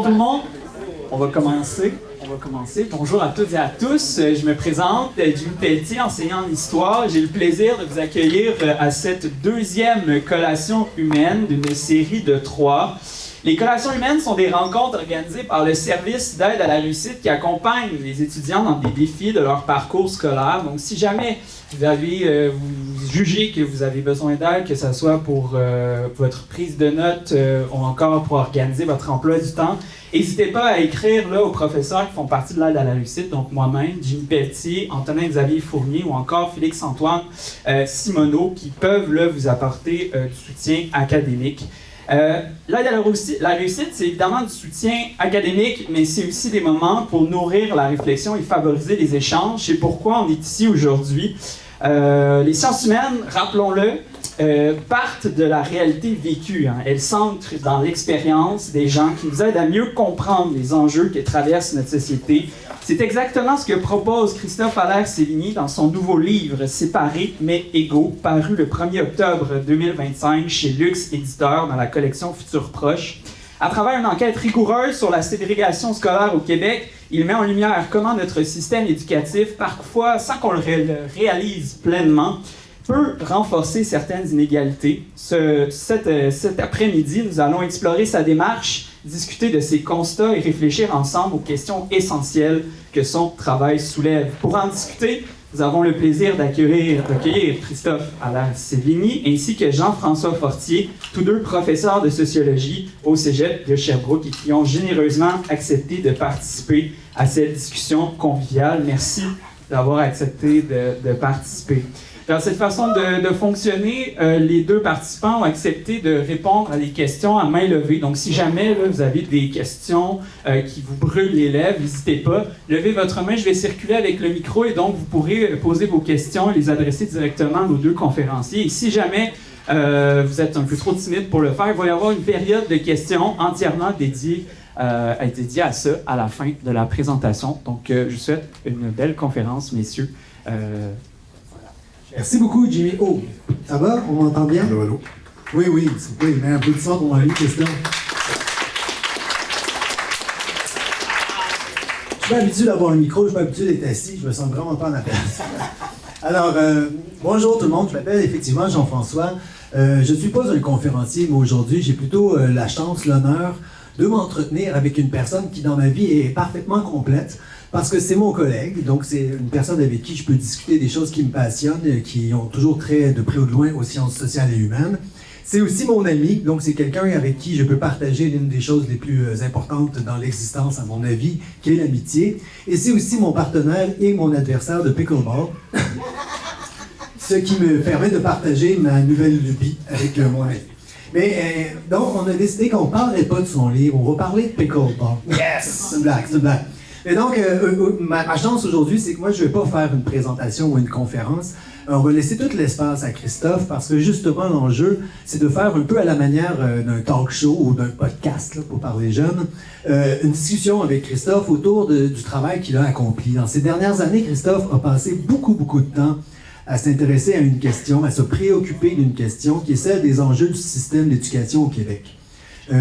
tout le monde, on va commencer. Bonjour à toutes et à tous. Je me présente, Jimmy Pelletier, enseignant en histoire. J'ai le plaisir de vous accueillir à cette deuxième collation humaine d'une série de 3. Les collations humaines sont des rencontres organisées par le service d'aide à la réussite qui accompagne les étudiants dans des défis de leur parcours scolaire. Donc, si jamais vous jugez que vous avez besoin d'aide, que ce soit pour votre prise de notes ou encore pour organiser votre emploi du temps, n'hésitez pas à écrire là, aux professeurs qui font partie de l'aide à la réussite, donc moi-même, Jimmy Pelletier, Antonin-Xavier Fournier ou encore Félix-Antoine Simoneau, qui peuvent là, vous apporter du soutien académique. L'aide à la réussite, c'est évidemment du soutien académique, mais c'est aussi des moments pour nourrir la réflexion et favoriser les échanges. C'est pourquoi on est ici aujourd'hui. Les sciences humaines, rappelons-le, partent de la réalité vécue. Elles s'ancrent dans l'expérience des gens qui nous aident à mieux comprendre les enjeux que traverse notre société. C'est exactement ce que propose Christophe Allaire-Sévigny dans son nouveau livre « Séparés mais égaux », paru le 1er octobre 2025 chez Luxe Éditeur dans la collection Futur Proche. À travers une enquête rigoureuse sur la ségrégation scolaire au Québec, il met en lumière comment notre système éducatif, parfois sans qu'on le réalise pleinement, peut renforcer certaines inégalités. Cet après-midi, nous allons explorer sa démarche, discuter de ses constats et réfléchir ensemble aux questions essentielles que son travail soulève. Pour en discuter, nous avons le plaisir d'accueillir Christophe Allaire-Sévigny ainsi que Jean-François Fortier, tous deux professeurs de sociologie au Cégep de Sherbrooke et qui ont généreusement accepté de participer à cette discussion conviviale. Merci d'avoir accepté de participer. Dans cette façon de fonctionner, les deux participants ont accepté de répondre à des questions à main levée. Donc, si jamais là, vous avez des questions qui vous brûlent les lèvres, n'hésitez pas. Levez votre main, je vais circuler avec le micro et donc vous pourrez poser vos questions et les adresser directement à nos deux conférenciers. Et si jamais vous êtes un peu trop timide pour le faire, il va y avoir une période de questions entièrement dédiée à ça à la fin de la présentation. Donc, je vous souhaite une belle conférence, messieurs. Merci beaucoup, Jimmy. Oh, ça va? On m'entend bien? Allô, allô. Oui, s'il vous plaît, mets un peu de son pour mon ami, Christophe. Je suis pas habitué d'avoir un micro, je suis pas habitué d'être assis, je me sens vraiment pas en appel. Alors, bonjour tout le monde, je m'appelle effectivement Jean-François. Je ne suis pas un conférencier, mais aujourd'hui, j'ai plutôt la chance, l'honneur de m'entretenir avec une personne qui, dans ma vie, est parfaitement complète. Parce que c'est mon collègue, donc c'est une personne avec qui je peux discuter des choses qui me passionnent, qui ont toujours trait de près ou de loin aux sciences sociales et humaines. C'est aussi mon ami, donc c'est quelqu'un avec qui je peux partager l'une des choses les plus importantes dans l'existence, à mon avis, qui est l'amitié. Et c'est aussi mon partenaire et mon adversaire de pickleball, ce qui me permet de partager ma nouvelle lubie avec mon ami. Mais donc, on a décidé qu'on ne parlerait pas de son livre, on va parler de pickleball. Yes! C'est une blague. Et donc, ma chance aujourd'hui, c'est que moi, je ne vais pas faire une présentation ou une conférence. On va laisser tout l'espace à Christophe parce que justement, l'enjeu, c'est de faire un peu à la manière d'un talk show ou d'un podcast, là, pour parler jeune, une discussion avec Christophe autour du travail qu'il a accompli. Dans ces dernières années, Christophe a passé beaucoup de temps à s'intéresser à une question, à se préoccuper d'une question qui est celle des enjeux du système d'éducation au Québec.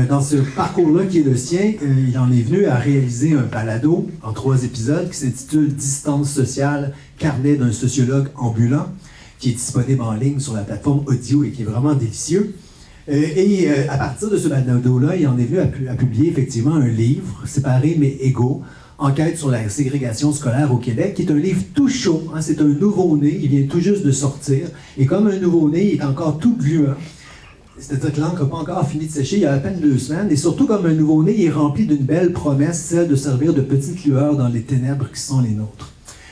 Dans ce parcours-là qui est le sien, il en est venu à réaliser un balado en 3 épisodes qui s'intitule « Distance sociale, carnet d'un sociologue ambulant » qui est disponible en ligne sur la plateforme audio et qui est vraiment délicieux. Et à partir de ce balado-là, il en est venu à publier effectivement un livre, « Séparés mais égaux », Enquête sur la ségrégation scolaire au Québec, qui est un livre tout chaud. Hein, c'est un nouveau-né, il vient tout juste de sortir. Et comme un nouveau-né, il est encore tout gluant. C'est-à-dire que l'encre n'a pas encore fini de sécher, il y a à peine 2 semaines. Et surtout, comme un nouveau-né, il est rempli d'une belle promesse, celle de servir de petite lueur dans les ténèbres qui sont les nôtres.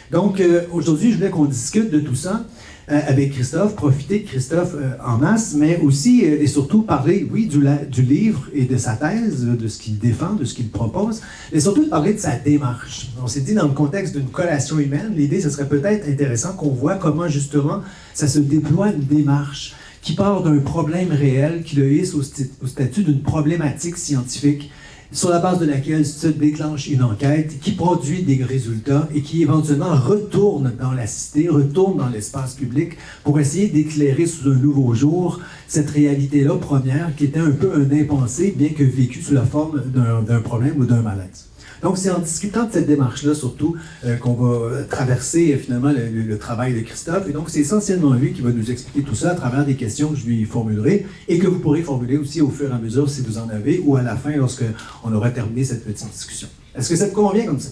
Donc, aujourd'hui, je voulais qu'on discute de tout ça avec Christophe, profiter de Christophe en masse, mais aussi et surtout parler, oui, du livre et de sa thèse, de ce qu'il défend, de ce qu'il propose, mais surtout de parler de sa démarche. On s'est dit, dans le contexte d'une collation humaine, l'idée, ce serait peut-être intéressant qu'on voit comment, justement, ça se déploie une démarche qui part d'un problème réel, qui le hisse au statut d'une problématique scientifique, sur la base de laquelle se déclenche une enquête qui produit des résultats et qui éventuellement retourne dans la cité, retourne dans l'espace public pour essayer d'éclairer sous un nouveau jour cette réalité-là première qui était un peu un impensé, bien que vécue sous la forme d'un problème ou d'un malaise. Donc, c'est en discutant de cette démarche-là, surtout, qu'on va traverser finalement le travail de Christophe. Et donc, c'est essentiellement lui qui va nous expliquer tout ça à travers des questions que je lui formulerai et que vous pourrez formuler aussi au fur et à mesure si vous en avez ou à la fin lorsqu'on aura terminé cette petite discussion. Est-ce que ça te convient comme ça?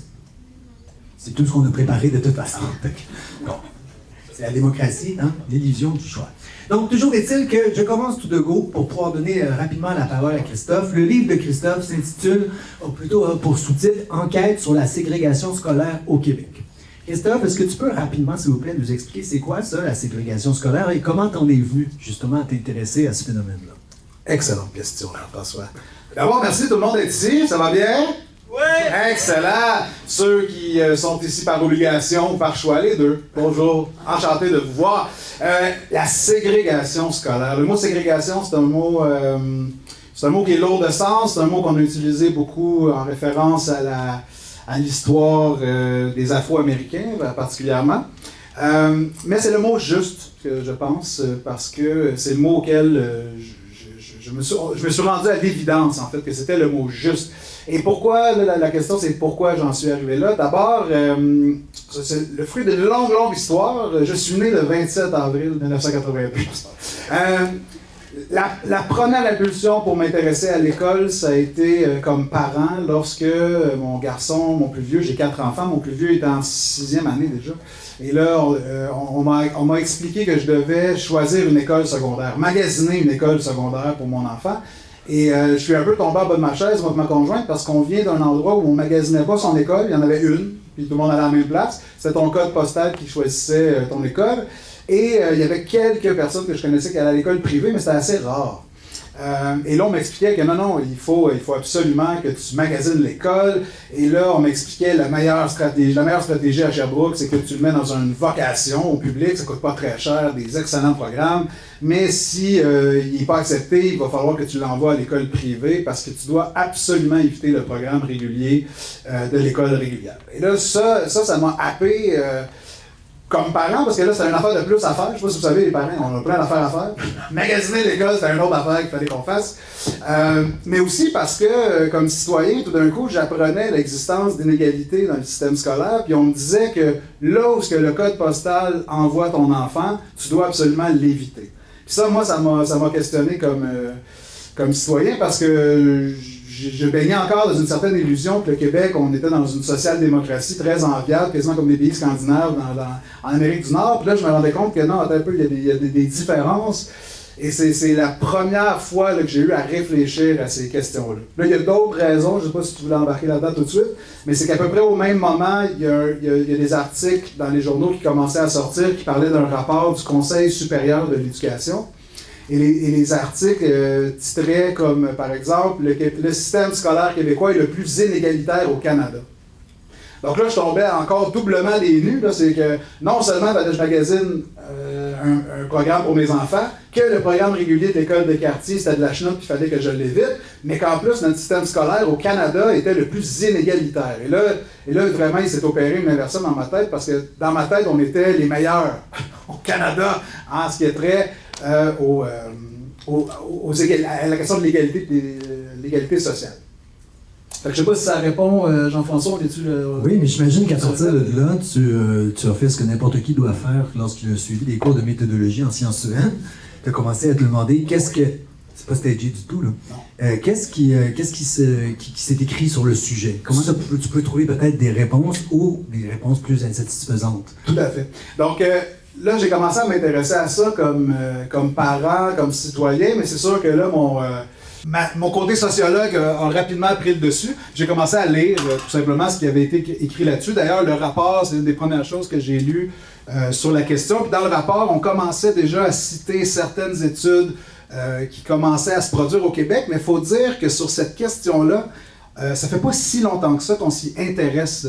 C'est tout ce qu'on a préparé de toute façon. Bon. C'est la démocratie, hein? L'illusion du choix. Donc, toujours est-il que je commence tout de go pour pouvoir donner rapidement la parole à Christophe. Le livre de Christophe s'intitule, ou plutôt pour sous-titre, « Enquête sur la ségrégation scolaire au Québec ». Christophe, est-ce que tu peux rapidement, s'il vous plaît, nous expliquer c'est quoi ça, la ségrégation scolaire, et comment t'en es venu, justement, à t'intéresser à ce phénomène-là? Excellente question, François. D'abord, merci tout le monde d'être ici. Ça va bien? Oui! Excellent! Ceux qui sont ici par obligation ou par choix, les deux. Bonjour, enchanté de vous voir. La ségrégation scolaire. Le mot ségrégation, c'est un mot qui est lourd de sens. C'est un mot qu'on a utilisé beaucoup en référence à l'histoire des Afro-Américains, particulièrement. Mais c'est le mot juste, que je pense, parce que c'est le mot auquel je me suis rendu à l'évidence, en fait, que c'était le mot juste. Et pourquoi, la question c'est pourquoi j'en suis arrivé là. D'abord, c'est le fruit d'une longue histoire. Je suis né le 27 avril 1992. La première impulsion pour m'intéresser à l'école, ça a été comme parent lorsque mon garçon, mon plus vieux, j'ai 4 enfants, mon plus vieux était en 6e année déjà. Et là, on m'a expliqué que je devais choisir une école secondaire, magasiner une école secondaire pour mon enfant. Et je suis un peu tombé en bas de ma chaise, moi et ma conjointe, parce qu'on vient d'un endroit où on ne magasinait pas son école, il y en avait une, puis tout le monde allait à la même place. C'était ton code postal qui choisissait ton école. Et il y avait quelques personnes que je connaissais qui allaient à l'école privée, mais c'était assez rare. Et là, on m'expliquait que non, il faut absolument que tu magasines l'école. Et là, on m'expliquait la meilleure stratégie à Sherbrooke, c'est que tu le mets dans une vocation au public, ça coûte pas très cher, des excellents programmes. Mais si il n'est pas accepté, il va falloir que tu l'envoies à l'école privée parce que tu dois absolument éviter le programme régulier de l'école régulière. Et là, ça m'a happé comme parent, parce que là, c'est une affaire de plus à faire. Je ne sais pas si vous savez, les parents, on a plein d'affaires à faire. Magasiner l'école, c'est une autre affaire qu'il fallait qu'on fasse. Mais aussi parce que, comme citoyen, tout d'un coup, j'apprenais l'existence d'inégalités dans le système scolaire, puis on me disait que là où le code postal envoie ton enfant, tu dois absolument l'éviter. Puis ça, moi, ça m'a questionné comme citoyen, parce que je baignais encore dans une certaine illusion que le Québec, on était dans une social-démocratie très enviable, quasiment comme les pays scandinaves en Amérique du Nord. Puis là, je me rendais compte que non, attends un peu, il y a des différences. Et c'est la première fois là, que j'ai eu à réfléchir à ces questions-là. Là, il y a d'autres raisons, je ne sais pas si tu voulais embarquer là-dedans tout de suite, mais c'est qu'à peu près au même moment, il y a des articles dans les journaux qui commençaient à sortir qui parlaient d'un rapport du Conseil supérieur de l'éducation. Et les articles titraient comme, par exemple, le système scolaire québécois est le plus inégalitaire au Canada. Donc là, je tombais encore doublement les nues. C'est que non seulement je magasine un programme pour mes enfants, que le programme régulier d'école de quartier, c'était de la chenoute, puis il fallait que je l'évite, mais qu'en plus, notre système scolaire au Canada était le plus inégalitaire. Et là vraiment, il s'est opéré une inversion dans ma tête, parce que dans ma tête, on était les meilleurs au Canada en ce qui est trait à la question de l'égalité sociale. Fait que je ne sais pas si ça répond, Jean-François, Oui, mais j'imagine qu'à partir de là, tu as fait ce que n'importe qui doit faire lorsqu'il a suivi des cours de méthodologie en sciences humaines. Tu as commencé à te demander qu'est-ce que... C'est pas stagé du tout, là. Qu'est-ce qui s'est écrit sur le sujet? Comment tu peux trouver peut-être des réponses ou des réponses plus insatisfaisantes? Tout à fait. Donc, là, j'ai commencé à m'intéresser à ça comme parent, comme citoyen, mais c'est sûr que là, mon côté sociologue a rapidement pris le dessus. J'ai commencé à lire tout simplement ce qui avait été écrit là-dessus. D'ailleurs, le rapport, c'est une des premières choses que j'ai lues sur la question. Puis dans le rapport, on commençait déjà à citer certaines études qui commençaient à se produire au Québec, mais il faut dire que sur cette question-là, ça fait pas si longtemps que ça qu'on s'y intéresse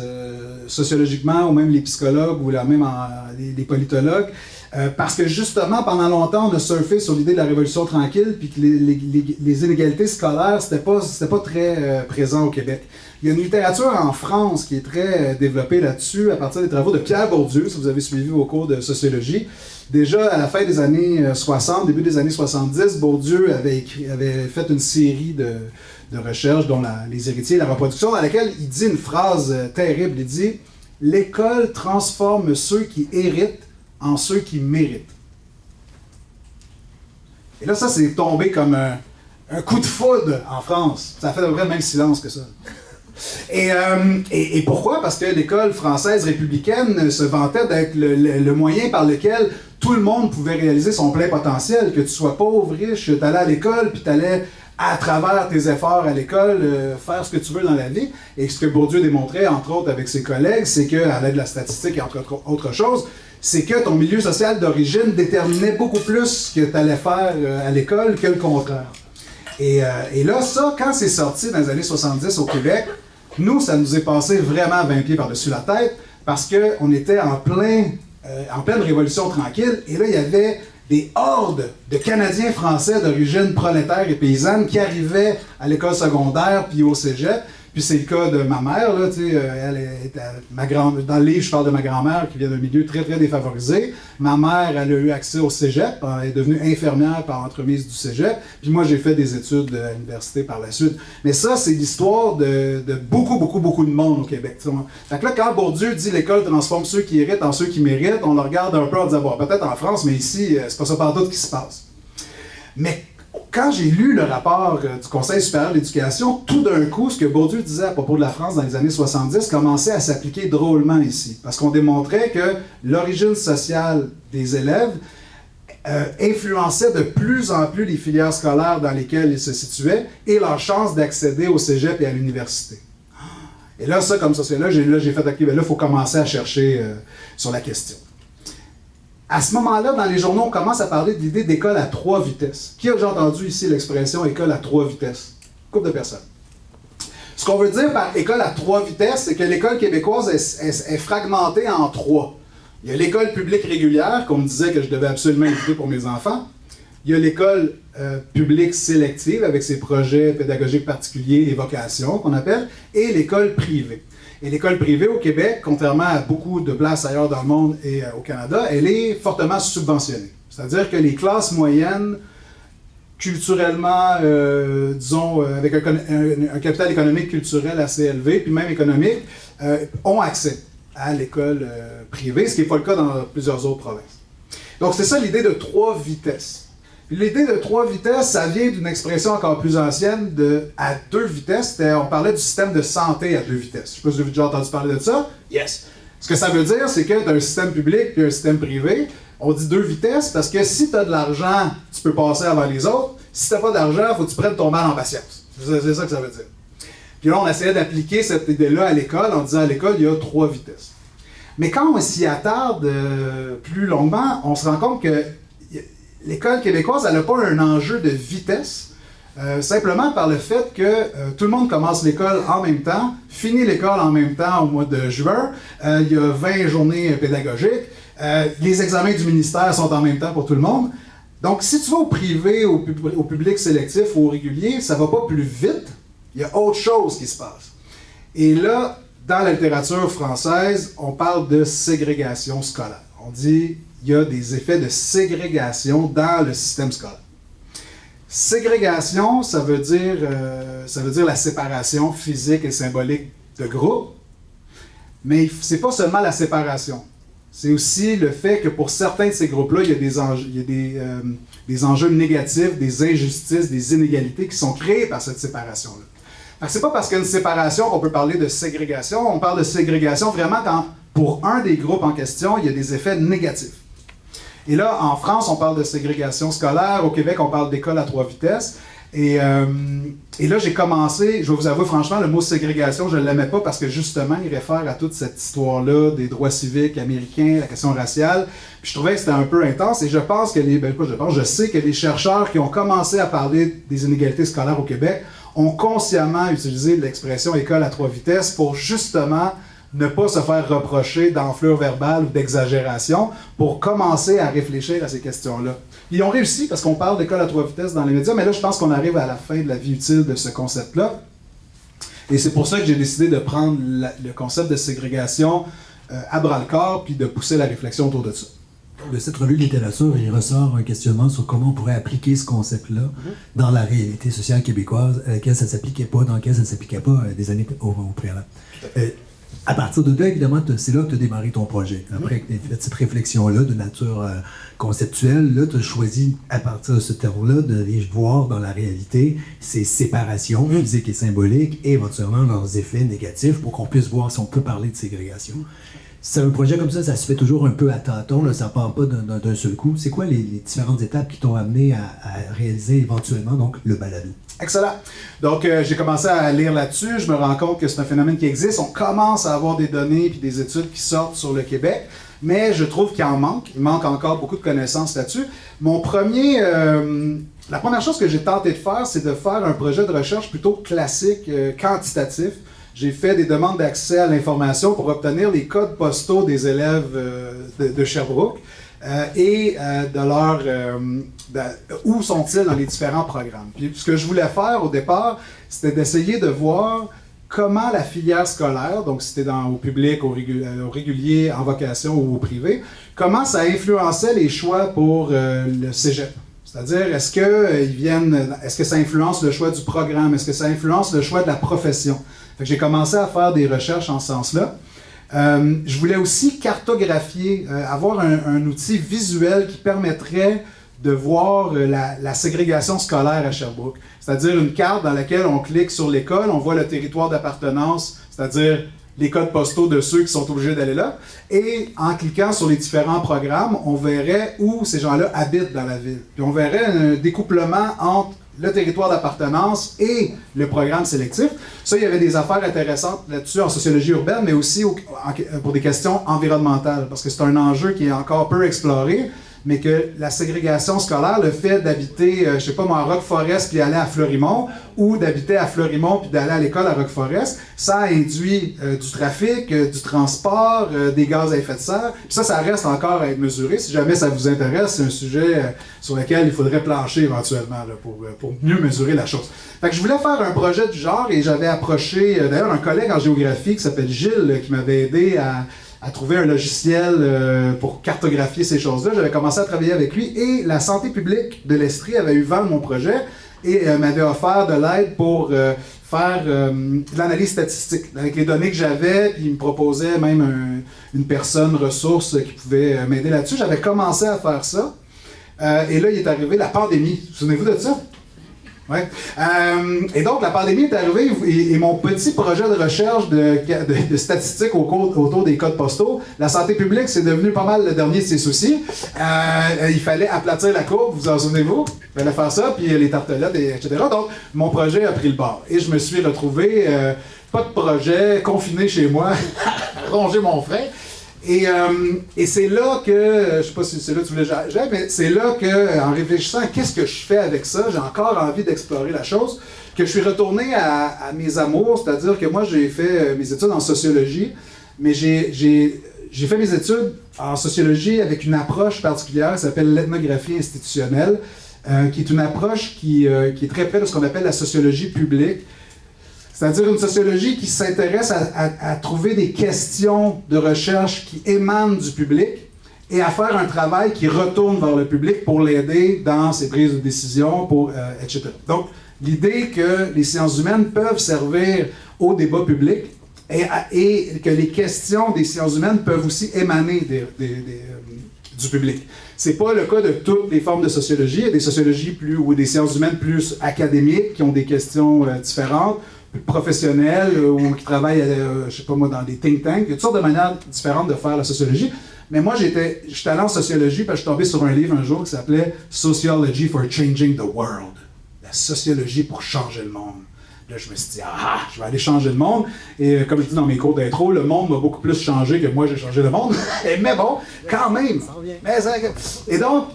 sociologiquement, ou même les psychologues, ou même les politologues. Parce que justement, pendant longtemps, on a surfé sur l'idée de la Révolution tranquille, puis que les inégalités scolaires, c'était pas très présent au Québec. Il y a une littérature en France qui est très développée là-dessus, à partir des travaux de Pierre Bourdieu, si vous avez suivi vos cours de sociologie. Déjà, à la fin des années 60, début des années 70, Bourdieu avait fait une série de recherches, dont les héritiers et la reproduction, dans laquelle il dit une phrase terrible. Il dit « L'école transforme ceux qui héritent en ceux qui méritent. » Et là, ça, c'est tombé comme un coup de foudre en France. Ça a fait à peu près le même silence que ça. Et pourquoi? Parce que l'école française républicaine se vantait d'être le moyen par lequel tout le monde pouvait réaliser son plein potentiel. Que tu sois pauvre, riche, tu allais à l'école, puis tu allais, à travers tes efforts à l'école, faire ce que tu veux dans la vie. Et ce que Bourdieu démontrait, entre autres, avec ses collègues, c'est qu'à l'aide de la statistique et entre autres choses, c'est que ton milieu social d'origine déterminait beaucoup plus ce que tu allais faire à l'école que le contraire. Et là, ça, quand c'est sorti dans les années 70 au Québec, nous, ça nous est passé vraiment 20 pieds par-dessus la tête parce qu'on était en pleine révolution tranquille. Et là, il y avait des hordes de Canadiens français d'origine prolétaire et paysanne qui arrivaient à l'école secondaire puis au cégep. Puis c'est le cas de ma mère, là, tu sais, elle est dans le livre, je parle de ma grand-mère qui vient d'un milieu très, très défavorisé. Ma mère, elle a eu accès au cégep, elle est devenue infirmière par entremise du cégep, puis moi, j'ai fait des études à l'université par la suite. Mais ça, c'est l'histoire de beaucoup, beaucoup, beaucoup de monde au Québec. Tu sais. Fait que là, quand Bourdieu dit « l'école transforme ceux qui héritent en ceux qui méritent », on le regarde un peu en disant « bon, peut-être en France, mais ici, c'est pas ça partout qui se passe. » Mais quand j'ai lu le rapport du Conseil supérieur de l'éducation, tout d'un coup, ce que Bourdieu disait à propos de la France dans les années 70 commençait à s'appliquer drôlement ici. Parce qu'on démontrait que l'origine sociale des élèves influençait de plus en plus les filières scolaires dans lesquelles ils se situaient et leur chance d'accéder au cégep et à l'université. Et là, ça, comme sociologue, j'ai fait « OK, ben là, il faut commencer à chercher sur la question. » À ce moment-là, dans les journaux, on commence à parler de l'idée d'école à 3 vitesses. Qui a déjà entendu ici l'expression école à 3 vitesses? Couple de personnes. Ce qu'on veut dire par école à 3 vitesses, c'est que l'école québécoise est fragmentée en 3. Il y a l'école publique régulière, qu'on me disait que je devais absolument éviter pour mes enfants. Il y a l'école publique sélective, avec ses projets pédagogiques particuliers et vocations, qu'on appelle, et l'école privée. Et l'école privée au Québec, contrairement à beaucoup de places ailleurs dans le monde et au Canada, elle est fortement subventionnée. C'est-à-dire que les classes moyennes, culturellement, disons, avec un capital économique culturel assez élevé, puis même économique, ont accès à l'école privée, ce qui n'est pas le cas dans plusieurs autres provinces. Donc c'est ça l'idée de 3 vitesses. L'idée de 3 vitesses, ça vient d'une expression encore plus ancienne de à 2 vitesses. On parlait du système de santé à 2 vitesses. Je ne sais pas si vous avez déjà entendu parler de ça. Yes. Ce que ça veut dire, c'est que tu as un système public et un système privé. On dit 2 vitesses parce que si tu as de l'argent, tu peux passer avant les autres. Si tu n'as pas d'argent, il faut que tu prennes ton mal en patience. C'est ça que ça veut dire. Puis là, on essayait d'appliquer cette idée-là à l'école en disant à l'école, il y a 3 vitesses. Mais quand on s'y attarde plus longuement, on se rend compte que l'école québécoise, elle n'a pas un enjeu de vitesse, simplement par le fait que tout le monde commence l'école en même temps, finit l'école en même temps au mois de juin, il y a 20 journées pédagogiques, les examens du ministère sont en même temps pour tout le monde. Donc, si tu vas au privé, au public sélectif ou au régulier, ça ne va pas plus vite, il y a autre chose qui se passe. Et là, dans la littérature française, on parle de ségrégation scolaire. On dit il y a des effets de ségrégation dans le système scolaire. Ségrégation, ça veut dire la séparation physique et symbolique de groupes, mais c'est pas seulement la séparation. C'est aussi le fait que pour certains de ces groupes-là, il y a des enjeux négatifs, des injustices, des inégalités qui sont créés par cette séparation-là. C'est pas parce qu'il y a une séparation qu'on peut parler de ségrégation. On parle de ségrégation vraiment quand, pour un des groupes en question, il y a des effets négatifs. Et là, en France, on parle de ségrégation scolaire. Au Québec, on parle d'école à 3 vitesses. Et là, j'ai commencé, je vais vous avouer franchement, le mot ségrégation, je ne l'aimais pas parce que justement, il réfère à toute cette histoire-là des droits civiques américains, la question raciale. Puis je trouvais que c'était un peu intense et je pense que je sais que les chercheurs qui ont commencé à parler des inégalités scolaires au Québec ont consciemment utilisé l'expression école à 3 vitesses pour justement ne pas se faire reprocher d'enflure verbale ou d'exagération pour commencer à réfléchir à ces questions-là. Ils ont réussi parce qu'on parle d'école à 3 vitesses dans les médias, mais là, je pense qu'on arrive à la fin de la vie utile de ce concept-là. Et c'est pour ça que j'ai décidé de prendre le concept de ségrégation à bras-le-corps puis de pousser la réflexion autour de ça. De cette revue de littérature, il ressort un questionnement sur comment on pourrait appliquer ce concept-là dans la réalité sociale québécoise, à laquelle ça ne s'appliquait pas, dans laquelle ça ne s'appliquait pas des années au préalable. À partir de là, évidemment, c'est là que tu as démarré ton projet. Après que tu as fait cette réflexion-là de nature conceptuelle, là, tu as choisi, à partir de ce terme-là, d'aller voir dans la réalité ces séparations physiques et symboliques et éventuellement leurs effets négatifs pour qu'on puisse voir si on peut parler de ségrégation. C'est un projet comme ça se fait toujours un peu à tâtons, là, ça ne part pas d'un seul coup. C'est quoi les différentes étapes qui t'ont amené à réaliser éventuellement donc, le balado? Excellent. Donc, j'ai commencé à lire là-dessus. Je me rends compte que c'est un phénomène qui existe. On commence à avoir des données et des études qui sortent sur le Québec, mais je trouve qu'il en manque. Il manque encore beaucoup de connaissances là-dessus. La première chose que j'ai tenté de faire, c'est de faire un projet de recherche plutôt classique, quantitatif. J'ai fait des demandes d'accès à l'information pour obtenir les codes postaux des élèves de Sherbrooke et où sont-ils dans les différents programmes. Puis ce que je voulais faire au départ, c'était d'essayer de voir comment la filière scolaire, donc si c'était au public, au régulier, en vocation ou au privé, comment ça influençait les choix pour le cégep. C'est-à-dire, est-ce que ça influence le choix du programme? Est-ce que ça influence le choix de la profession? Fait que j'ai commencé à faire des recherches en ce sens-là. Je voulais aussi cartographier, avoir un outil visuel qui permettrait de voir la ségrégation scolaire à Sherbrooke. C'est-à-dire une carte dans laquelle on clique sur l'école, on voit le territoire d'appartenance, c'est-à-dire les codes postaux de ceux qui sont obligés d'aller là. Et en cliquant sur les différents programmes, on verrait où ces gens-là habitent dans la ville. Puis on verrait un découplement entre le territoire d'appartenance et le programme sélectif. Ça, il y avait des affaires intéressantes là-dessus en sociologie urbaine, mais aussi pour des questions environnementales, parce que c'est un enjeu qui est encore peu exploré, mais que la ségrégation scolaire, le fait d'habiter, je sais pas moi, à Rock-Forest puis aller à Fleurimont, ou d'habiter à Fleurimont puis d'aller à l'école à Rock-Forest, ça induit du trafic, du transport, des gaz à effet de serre. Puis ça reste encore à être mesuré. Si jamais ça vous intéresse, c'est un sujet sur lequel il faudrait plancher éventuellement là, pour mieux mesurer la chose. Fait que je voulais faire un projet du genre et j'avais approché d'ailleurs un collègue en géographie qui s'appelle Gilles, qui m'avait aidé à trouver un logiciel pour cartographier ces choses-là. J'avais commencé à travailler avec lui et la santé publique de l'Estrie avait eu vent de mon projet et m'avait offert de l'aide pour faire de l'analyse statistique. Avec les données que j'avais, puis il me proposait même une personne ressource qui pouvait m'aider là-dessus. J'avais commencé à faire ça. Et là, il est arrivé la pandémie. Vous souvenez-vous de ça? Ouais. Et donc, la pandémie est arrivée et mon petit projet de recherche de statistiques autour des codes postaux, la santé publique, c'est devenu pas mal le dernier de ses soucis. Il fallait aplatir la courbe, vous en souvenez-vous? Il fallait faire ça, puis les tartelettes, etc. Donc, mon projet a pris le bord. Et je me suis retrouvé, pas de projet, confiné chez moi, ronger mon frein. Et c'est là que, je sais pas si c'est là que tu voulais j'aille, mais c'est là que, en réfléchissant à qu'est-ce que je fais avec ça, j'ai encore envie d'explorer la chose, que je suis retourné à mes amours, c'est-à-dire que moi j'ai fait mes études en sociologie, mais j'ai fait mes études en sociologie avec une approche particulière qui s'appelle l'ethnographie institutionnelle, qui est une approche qui est très près de ce qu'on appelle la sociologie publique. C'est-à-dire une sociologie qui s'intéresse à trouver des questions de recherche qui émanent du public et à faire un travail qui retourne vers le public pour l'aider dans ses prises de décision, etc. Donc, l'idée que les sciences humaines peuvent servir au débat public et que les questions des sciences humaines peuvent aussi émaner du public. C'est pas le cas de toutes les formes de sociologie. Il y a des sociologies ou des sciences humaines plus académiques qui ont des questions différentes, professionnels ou qui travaillent, je sais pas moi, dans des think tanks. Il y a toutes sortes de manières différentes de faire la sociologie. Mais moi, j'étais allé en sociologie parce que je suis tombé sur un livre un jour qui s'appelait Sociology for Changing the World. La sociologie pour changer le monde. Là, je me suis dit, je vais aller changer le monde. Et comme je dis dans mes cours d'intro, le monde m'a beaucoup plus changé que moi, j'ai changé le monde. Mais bon, quand même. Et donc,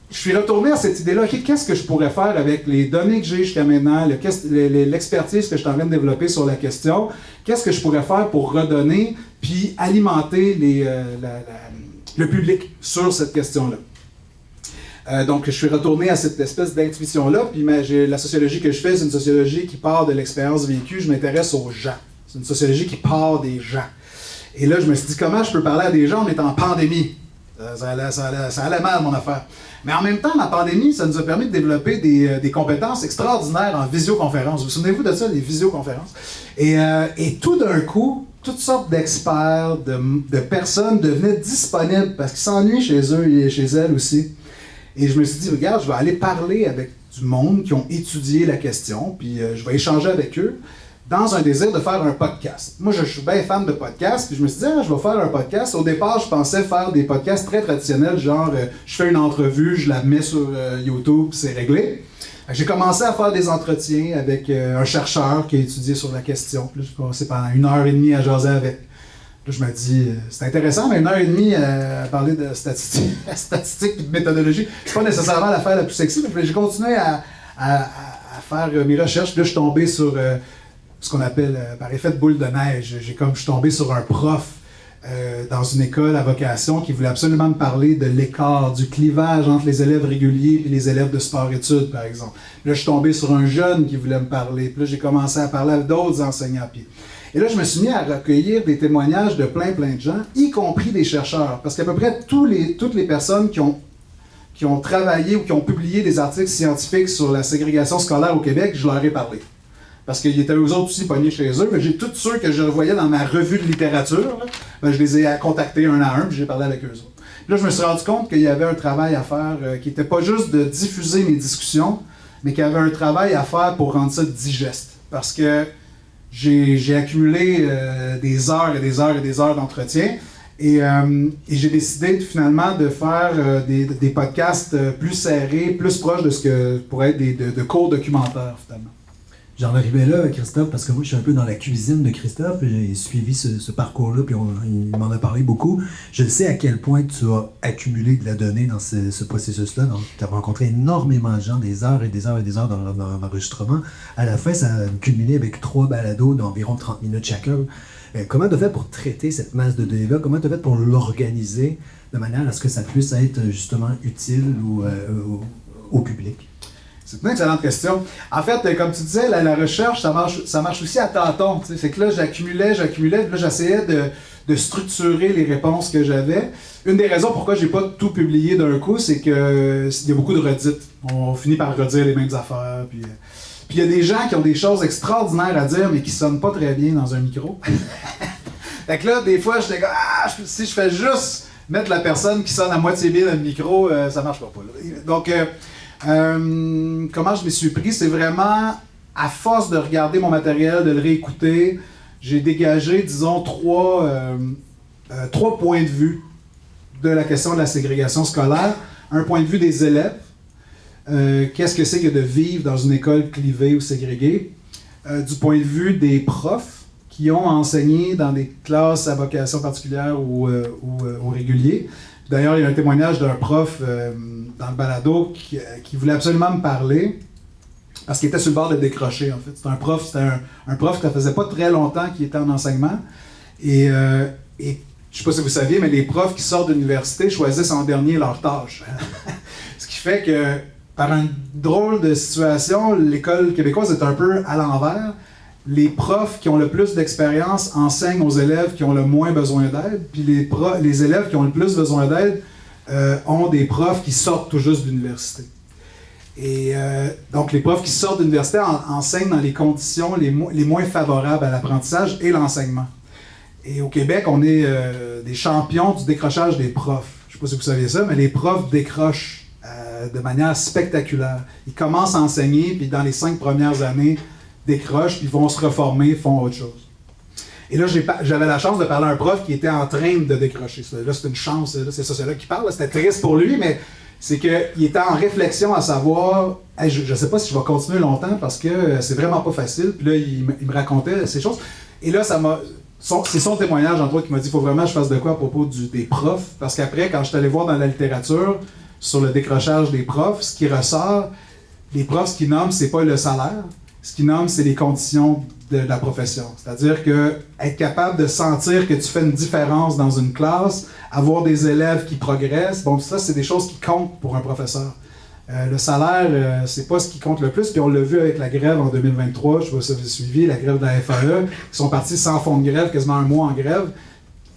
je suis retourné à cette idée-là. Okay, qu'est-ce que je pourrais faire avec les données que j'ai jusqu'à maintenant, l'expertise que je suis en train de développer sur la question? Qu'est-ce que je pourrais faire pour redonner puis alimenter le public sur cette question-là. Donc, je suis retourné à cette espèce d'intuition-là, puis la sociologie que je fais, c'est une sociologie qui part de l'expérience vécue, je m'intéresse aux gens. C'est une sociologie qui part des gens. Et là, je me suis dit, comment je peux parler à des gens en étant en pandémie? Ça allait mal, mon affaire. Mais en même temps, la pandémie, ça nous a permis de développer des compétences extraordinaires en visioconférence. Vous souvenez-vous de ça, les visioconférences? Et tout d'un coup, toutes sortes d'experts, de personnes devenaient disponibles parce qu'ils s'ennuient chez eux et chez elles aussi. Et je me suis dit, regarde, je vais aller parler avec du monde qui ont étudié la question, puis je vais échanger avec eux dans un désir de faire un podcast. Moi, je suis bien fan de podcasts, puis je me suis dit, je vais faire un podcast. Au départ, je pensais faire des podcasts très traditionnels, genre, je fais une entrevue, je la mets sur YouTube, c'est réglé. J'ai commencé à faire des entretiens avec un chercheur qui a étudié sur la question. Puis là, j'ai passé pendant 1h30 à jaser avec. Là, je me dis, c'est intéressant, mais 1h30 à parler de statistiques et de méthodologie, c'est pas nécessairement l'affaire la plus sexy. Mais j'ai continué à faire mes recherches. Puis là, je suis tombé sur ce qu'on appelle, par effet de boule de neige, je suis tombé sur un prof dans une école à vocation qui voulait absolument me parler de l'écart, du clivage entre les élèves réguliers et les élèves de sport-études, par exemple. Là, je suis tombé sur un jeune qui voulait me parler. Puis là, j'ai commencé à parler avec d'autres enseignants. Et là, je me suis mis à recueillir des témoignages de plein de gens, y compris des chercheurs. Parce qu'à peu près toutes les personnes qui ont travaillé ou qui ont publié des articles scientifiques sur la ségrégation scolaire au Québec, je leur ai parlé. Parce qu'ils étaient eux autres aussi pognés chez eux. Mais j'ai tous ceux que je voyais dans ma revue de littérature, là, je les ai contactés un à un, puis j'ai parlé avec eux autres. Puis là, je me suis rendu compte qu'il y avait un travail à faire qui n'était pas juste de diffuser mes discussions, mais qu'il y avait un travail à faire pour rendre ça digeste. Parce que j'ai accumulé des heures et des heures et des heures d'entretien, et j'ai décidé finalement de faire des podcasts plus serrés, plus proches de ce que pourrait être de courts documentaires, finalement. J'en arrivais là, Christophe, parce que moi, je suis un peu dans la cuisine de Christophe. J'ai suivi ce parcours-là, puis il m'en a parlé beaucoup. Je sais à quel point tu as accumulé de la donnée dans ce processus-là. Donc, tu as rencontré énormément de gens, des heures et des heures et des heures d'enregistrement. À la fin, ça a culminé avec 3 balados d'environ 30 minutes chacun. Comment tu as fait pour traiter cette masse de données-là? Comment tu as fait pour l'organiser de manière à ce que ça puisse être justement utile au public? C'est une excellente question. En fait, comme tu disais, la recherche, ça marche aussi à tâtons. C'est que là, j'accumulais, puis là, j'essayais de structurer les réponses que j'avais. Une des raisons pourquoi j'ai pas tout publié d'un coup, c'est qu'il y a beaucoup de redites. On finit par redire les mêmes affaires. Puis il y a des gens qui ont des choses extraordinaires à dire, mais qui sonnent pas très bien dans un micro. Fait que là, des fois, j'étais comme, si je fais juste mettre la personne qui sonne à moitié bien dans le micro, ça marchera pas. Là. Donc, comment je m'y suis pris, c'est vraiment à force de regarder mon matériel, de le réécouter, j'ai dégagé, disons, trois points de vue de la question de la ségrégation scolaire. Un point de vue des élèves, qu'est-ce que c'est que de vivre dans une école clivée ou ségrégée, du point de vue des profs qui ont enseigné dans des classes à vocation particulière ou régulier. D'ailleurs, il y a un témoignage d'un prof dans le balado qui voulait absolument me parler parce qu'il était sur le bord de décrocher, en fait. C'était un prof que ça faisait pas très longtemps qu'il était en enseignement. Et je sais pas si vous saviez, mais les profs qui sortent de l'université choisissent en dernier leur tâche. Ce qui fait que, par une drôle de situation, l'école québécoise est un peu à l'envers. Les profs qui ont le plus d'expérience enseignent aux élèves qui ont le moins besoin d'aide, puis les élèves qui ont le plus besoin d'aide ont des profs qui sortent tout juste de l'université. Et donc les profs qui sortent de l'université enseignent dans les conditions les moins favorables à l'apprentissage et l'enseignement. Et au Québec, on est des champions du décrochage des profs. Je ne sais pas si vous saviez ça, mais les profs décrochent de manière spectaculaire. Ils commencent à enseigner, puis dans les 5 premières années, décrochent, puis vont se reformer, font autre chose. Et là, j'avais la chance de parler à un prof qui était en train de décrocher. Là, c'est une chance, là, c'est le sociologue qui parle, là, c'était triste pour lui, mais c'est qu'il était en réflexion à savoir, hey, je ne sais pas si je vais continuer longtemps parce que c'est vraiment pas facile. Puis là, il me racontait ces choses. Et là, c'est son témoignage, entre autres, qui m'a dit qu'il faut vraiment que je fasse de quoi à propos des profs. Parce qu'après, quand je suis allé voir dans la littérature sur le décrochage des profs, ce qui ressort, les profs, ce qu'ils nomment, c'est pas le salaire. ce qu'ils nomment, c'est les conditions de la profession. C'est-à-dire que être capable de sentir que tu fais une différence dans une classe, avoir des élèves qui progressent, bon, ça, c'est des choses qui comptent pour un professeur. Le salaire, c'est pas ce qui compte le plus, puis on l'a vu avec la grève en 2023, je sais pas si vous avez suivi, la grève de la FAE, qui sont partis sans fond de grève, quasiment un mois en grève.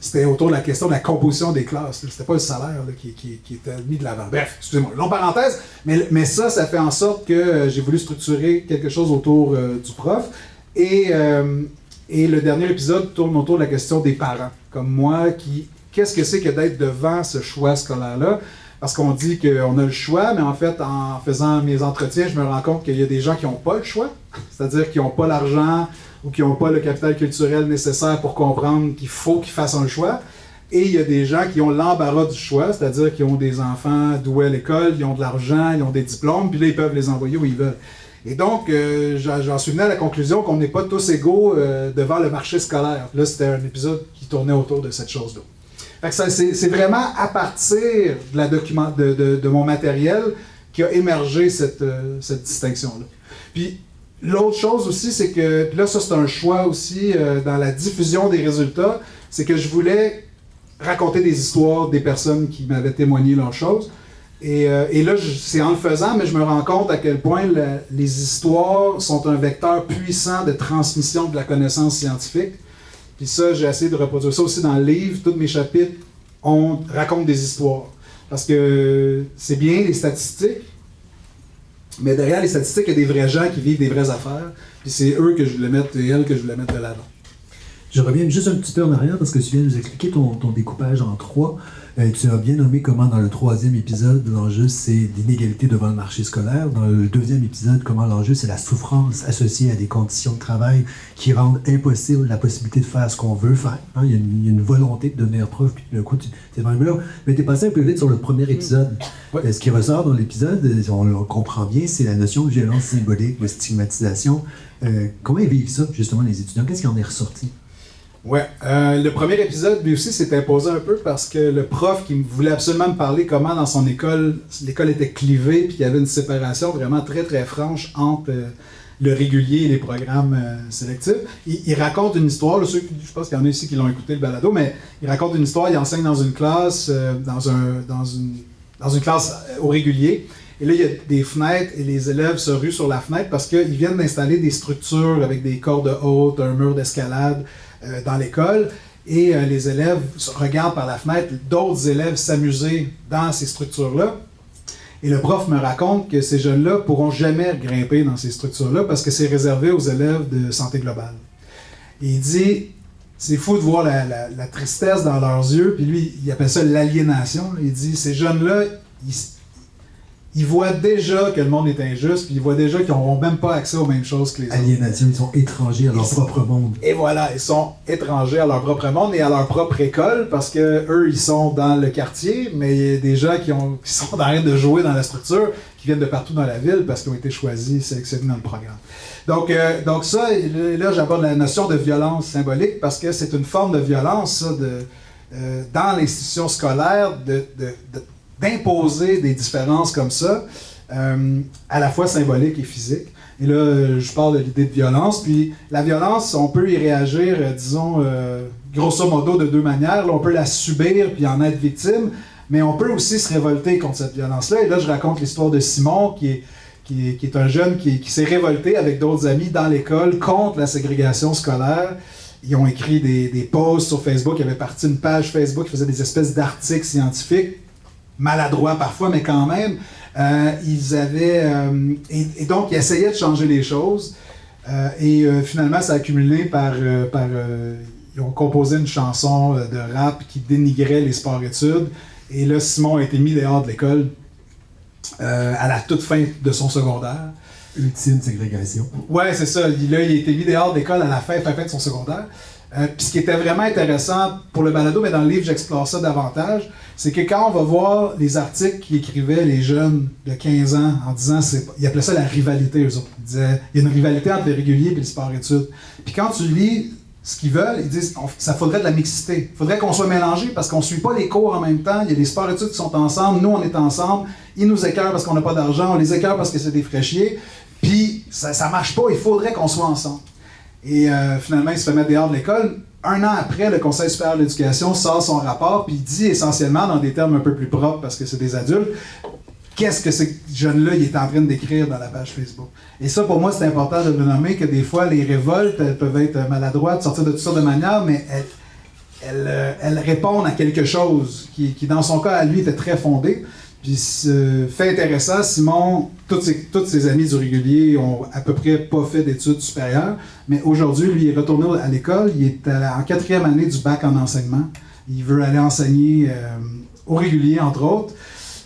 C'était autour de la question de la composition des classes. C'était pas le salaire là, qui était mis de l'avant. Bref, excusez-moi, longue parenthèse, mais ça fait en sorte que j'ai voulu structurer quelque chose autour du prof. Et le dernier épisode tourne autour de la question des parents, comme moi, qu'est-ce que c'est que d'être devant ce choix scolaire-là? Parce qu'on dit qu'on a le choix, mais en fait, en faisant mes entretiens, je me rends compte qu'il y a des gens qui n'ont pas le choix, c'est-à-dire qui n'ont pas l'argent ou qui n'ont pas le capital culturel nécessaire pour comprendre qu'il faut qu'ils fassent un choix. Et il y a des gens qui ont l'embarras du choix, c'est-à-dire qui ont des enfants doués à l'école, ils ont de l'argent, ils ont des diplômes, puis là, ils peuvent les envoyer où ils veulent. Et donc, j'en suis venu à la conclusion qu'on n'est pas tous égaux devant le marché scolaire. Là, c'était un épisode qui tournait autour de cette chose-là. Fait que c'est vraiment à partir de mon matériel qu'a émergé cette distinction-là. Puis, l'autre chose aussi, c'est que, puis là, ça c'est un choix aussi dans la diffusion des résultats, c'est que je voulais raconter des histoires des personnes qui m'avaient témoigné leurs choses. Et là, c'est en le faisant, mais je me rends compte à quel point les histoires sont un vecteur puissant de transmission de la connaissance scientifique. Puis ça, j'ai essayé de reproduire ça aussi dans le livre. Tous mes chapitres racontent des histoires. Parce que c'est bien les statistiques, mais derrière les statistiques, il y a des vrais gens qui vivent des vraies affaires. Puis c'est eux que je voulais mettre, et elles que je voulais mettre de l'avant. Je reviens juste un petit peu en arrière parce que tu viens de nous expliquer ton découpage en trois. Tu as bien nommé comment dans le troisième épisode, l'enjeu c'est l'inégalité devant le marché scolaire. Dans le deuxième épisode, comment l'enjeu c'est la souffrance associée à des conditions de travail qui rendent impossible la possibilité de faire ce qu'on veut faire. Hein, il y a une volonté de devenir prof, puis d'un coup, tu es dans le mur. Mais tu es passé un peu vite sur le premier épisode. Ouais. Ce qui ressort dans l'épisode, on le comprend bien, c'est la notion de violence symbolique, de stigmatisation. Comment ils vivent ça, justement, les étudiants? Qu'est-ce qui en est ressorti? Ouais, le premier épisode, lui aussi, s'est imposé un peu parce que le prof qui voulait absolument me parler comment dans son école, l'école était clivée, puis il y avait une séparation vraiment très très franche entre le régulier et les programmes sélectifs. Il raconte une histoire, là, je pense qu'il y en a ici qui l'ont écouté le balado, mais il raconte une histoire, il enseigne dans une classe, dans une classe au régulier. Et là, il y a des fenêtres et les élèves se ruent sur la fenêtre parce qu'ils viennent d'installer des structures avec des cordes hautes, un mur d'escalade dans l'école. Et les élèves regardent par la fenêtre d'autres élèves s'amuser dans ces structures-là. Et le prof me raconte que ces jeunes-là ne pourront jamais grimper dans ces structures-là parce que c'est réservé aux élèves de santé globale. Et il dit, c'est fou de voir la tristesse dans leurs yeux, puis lui, il appelle ça l'aliénation. Il dit, ces jeunes-là, ils voient déjà que le monde est injuste, puis ils voient déjà qu'ils n'auront même pas accès aux mêmes choses que les autres. Aliénation, ils sont étrangers à leur propre monde. Et voilà, ils sont étrangers à leur propre monde et à leur propre école, parce que eux, ils sont dans le quartier, mais il y a des gens qui sont en train de jouer dans la structure, qui viennent de partout dans la ville, parce qu'ils ont été choisis, sélectionnés dans le programme. Donc ça, là, j'aborde la notion de violence symbolique, parce que c'est une forme de violence, ça, dans l'institution scolaire, d'imposer des différences comme ça, à la fois symboliques et physiques. Et là, je parle de l'idée de violence. Puis la violence, on peut y réagir, disons, grosso modo de deux manières. Là, on peut la subir puis en être victime, mais on peut aussi se révolter contre cette violence-là. Et là, je raconte l'histoire de Simon, qui est un jeune qui s'est révolté avec d'autres amis dans l'école contre la ségrégation scolaire. Ils ont écrit des posts sur Facebook. Il y avait parti une page Facebook qui faisait des espèces d'articles scientifiques, maladroits parfois, mais quand même. Ils avaient... et donc, ils essayaient de changer les choses. Finalement, ça a accumulé par ils ont composé une chanson de rap qui dénigrait les sports-études. Et là, Simon a été mis dehors de l'école à la toute fin de son secondaire. Ultime ségrégation. Ouais, c'est ça. Là, il a été mis dehors de l'école à la fin de son secondaire. Puis ce qui était vraiment intéressant pour le balado, mais dans le livre, j'explore ça davantage, c'est que quand on va voir les articles qu'écrivaient les jeunes de 15 ans en disant, ils appelaient ça la rivalité, eux autres. Ils disaient, il y a une rivalité entre les réguliers et les sports-études. Puis quand tu lis ce qu'ils veulent, ils disent, ça faudrait de la mixité. Il faudrait qu'on soit mélangés parce qu'on ne suit pas les cours en même temps. Il y a des sports-études qui sont ensemble, nous on est ensemble. Ils nous écœurent parce qu'on n'a pas d'argent, on les écœure parce que c'est des fraîchiers. Puis ça marche pas, il faudrait qu'on soit ensemble. Et finalement, il se fait mettre dehors de l'école. 1 an après, le Conseil supérieur de l'éducation sort son rapport, puis il dit essentiellement, dans des termes un peu plus propres, parce que c'est des adultes, qu'est-ce que ce jeune-là il est en train d'écrire dans la page Facebook. Et ça, pour moi, c'est important de le nommer, que des fois, les révoltes, elles peuvent être maladroites, sortir de toutes sortes de manières, mais elles répondent à quelque chose qui, dans son cas, à lui, était très fondé. Puis, fait intéressant, Simon, tous ses amis du régulier ont à peu près pas fait d'études supérieures, mais aujourd'hui, lui, il est retourné à l'école, il est en 4e année du bac en enseignement. Il veut aller enseigner au régulier, entre autres,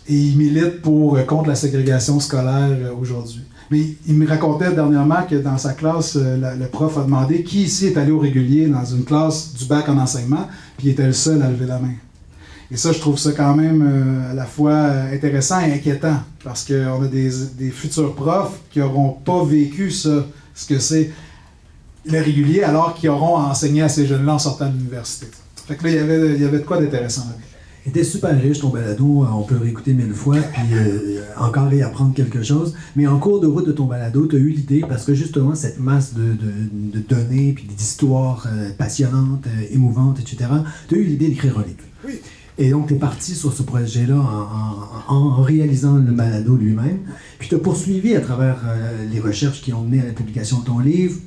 et il milite contre la ségrégation scolaire aujourd'hui. Mais il me racontait dernièrement que dans sa classe, le prof a demandé qui ici est allé au régulier dans une classe du bac en enseignement, puis il était le seul à lever la main. Et ça, je trouve ça quand même à la fois intéressant et inquiétant, parce qu'on a des futurs profs qui n'auront pas vécu ça, ce que c'est le régulier, alors qu'ils auront enseigné à ces jeunes-là en sortant de l'université. Fait que là, il y avait de quoi d'intéressant là. Il était super riche, ton balado, on peut le réécouter 1000 fois, puis encore y apprendre quelque chose. Mais en cours de route de ton balado, tu as eu l'idée, parce que justement, cette masse de données, puis d'histoires passionnantes, émouvantes, etc., tu as eu l'idée d'écrire un livre. Oui. Et donc, tu es parti sur ce projet-là en réalisant le balado lui-même. Puis tu as poursuivi à travers les recherches qui ont mené à la publication de ton livre,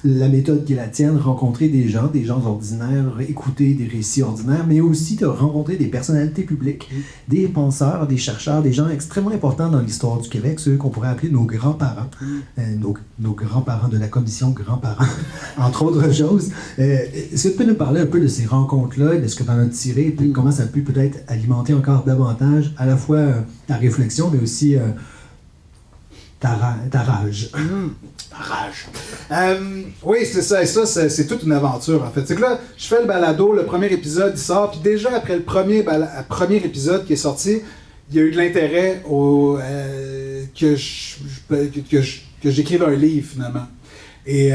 la méthode qui est la tienne, rencontrer des gens ordinaires, écouter des récits ordinaires, mais aussi de rencontrer des personnalités publiques, des penseurs, des chercheurs, des gens extrêmement importants dans l'histoire du Québec, ceux qu'on pourrait appeler nos grands-parents, nos grands-parents de la commission grands-parents, entre autres choses. Est-ce que tu peux nous parler un peu de ces rencontres-là, de ce que tu en as tiré, et comment ça a pu peut-être alimenter encore davantage à la fois ta réflexion, mais aussi ta rage. Oui, c'est ça. Et ça, c'est toute une aventure, en fait. C'est que là, je fais le balado, le premier épisode, il sort, puis déjà, après le premier épisode qui est sorti, il y a eu de l'intérêt que j'écrive un livre, finalement. Et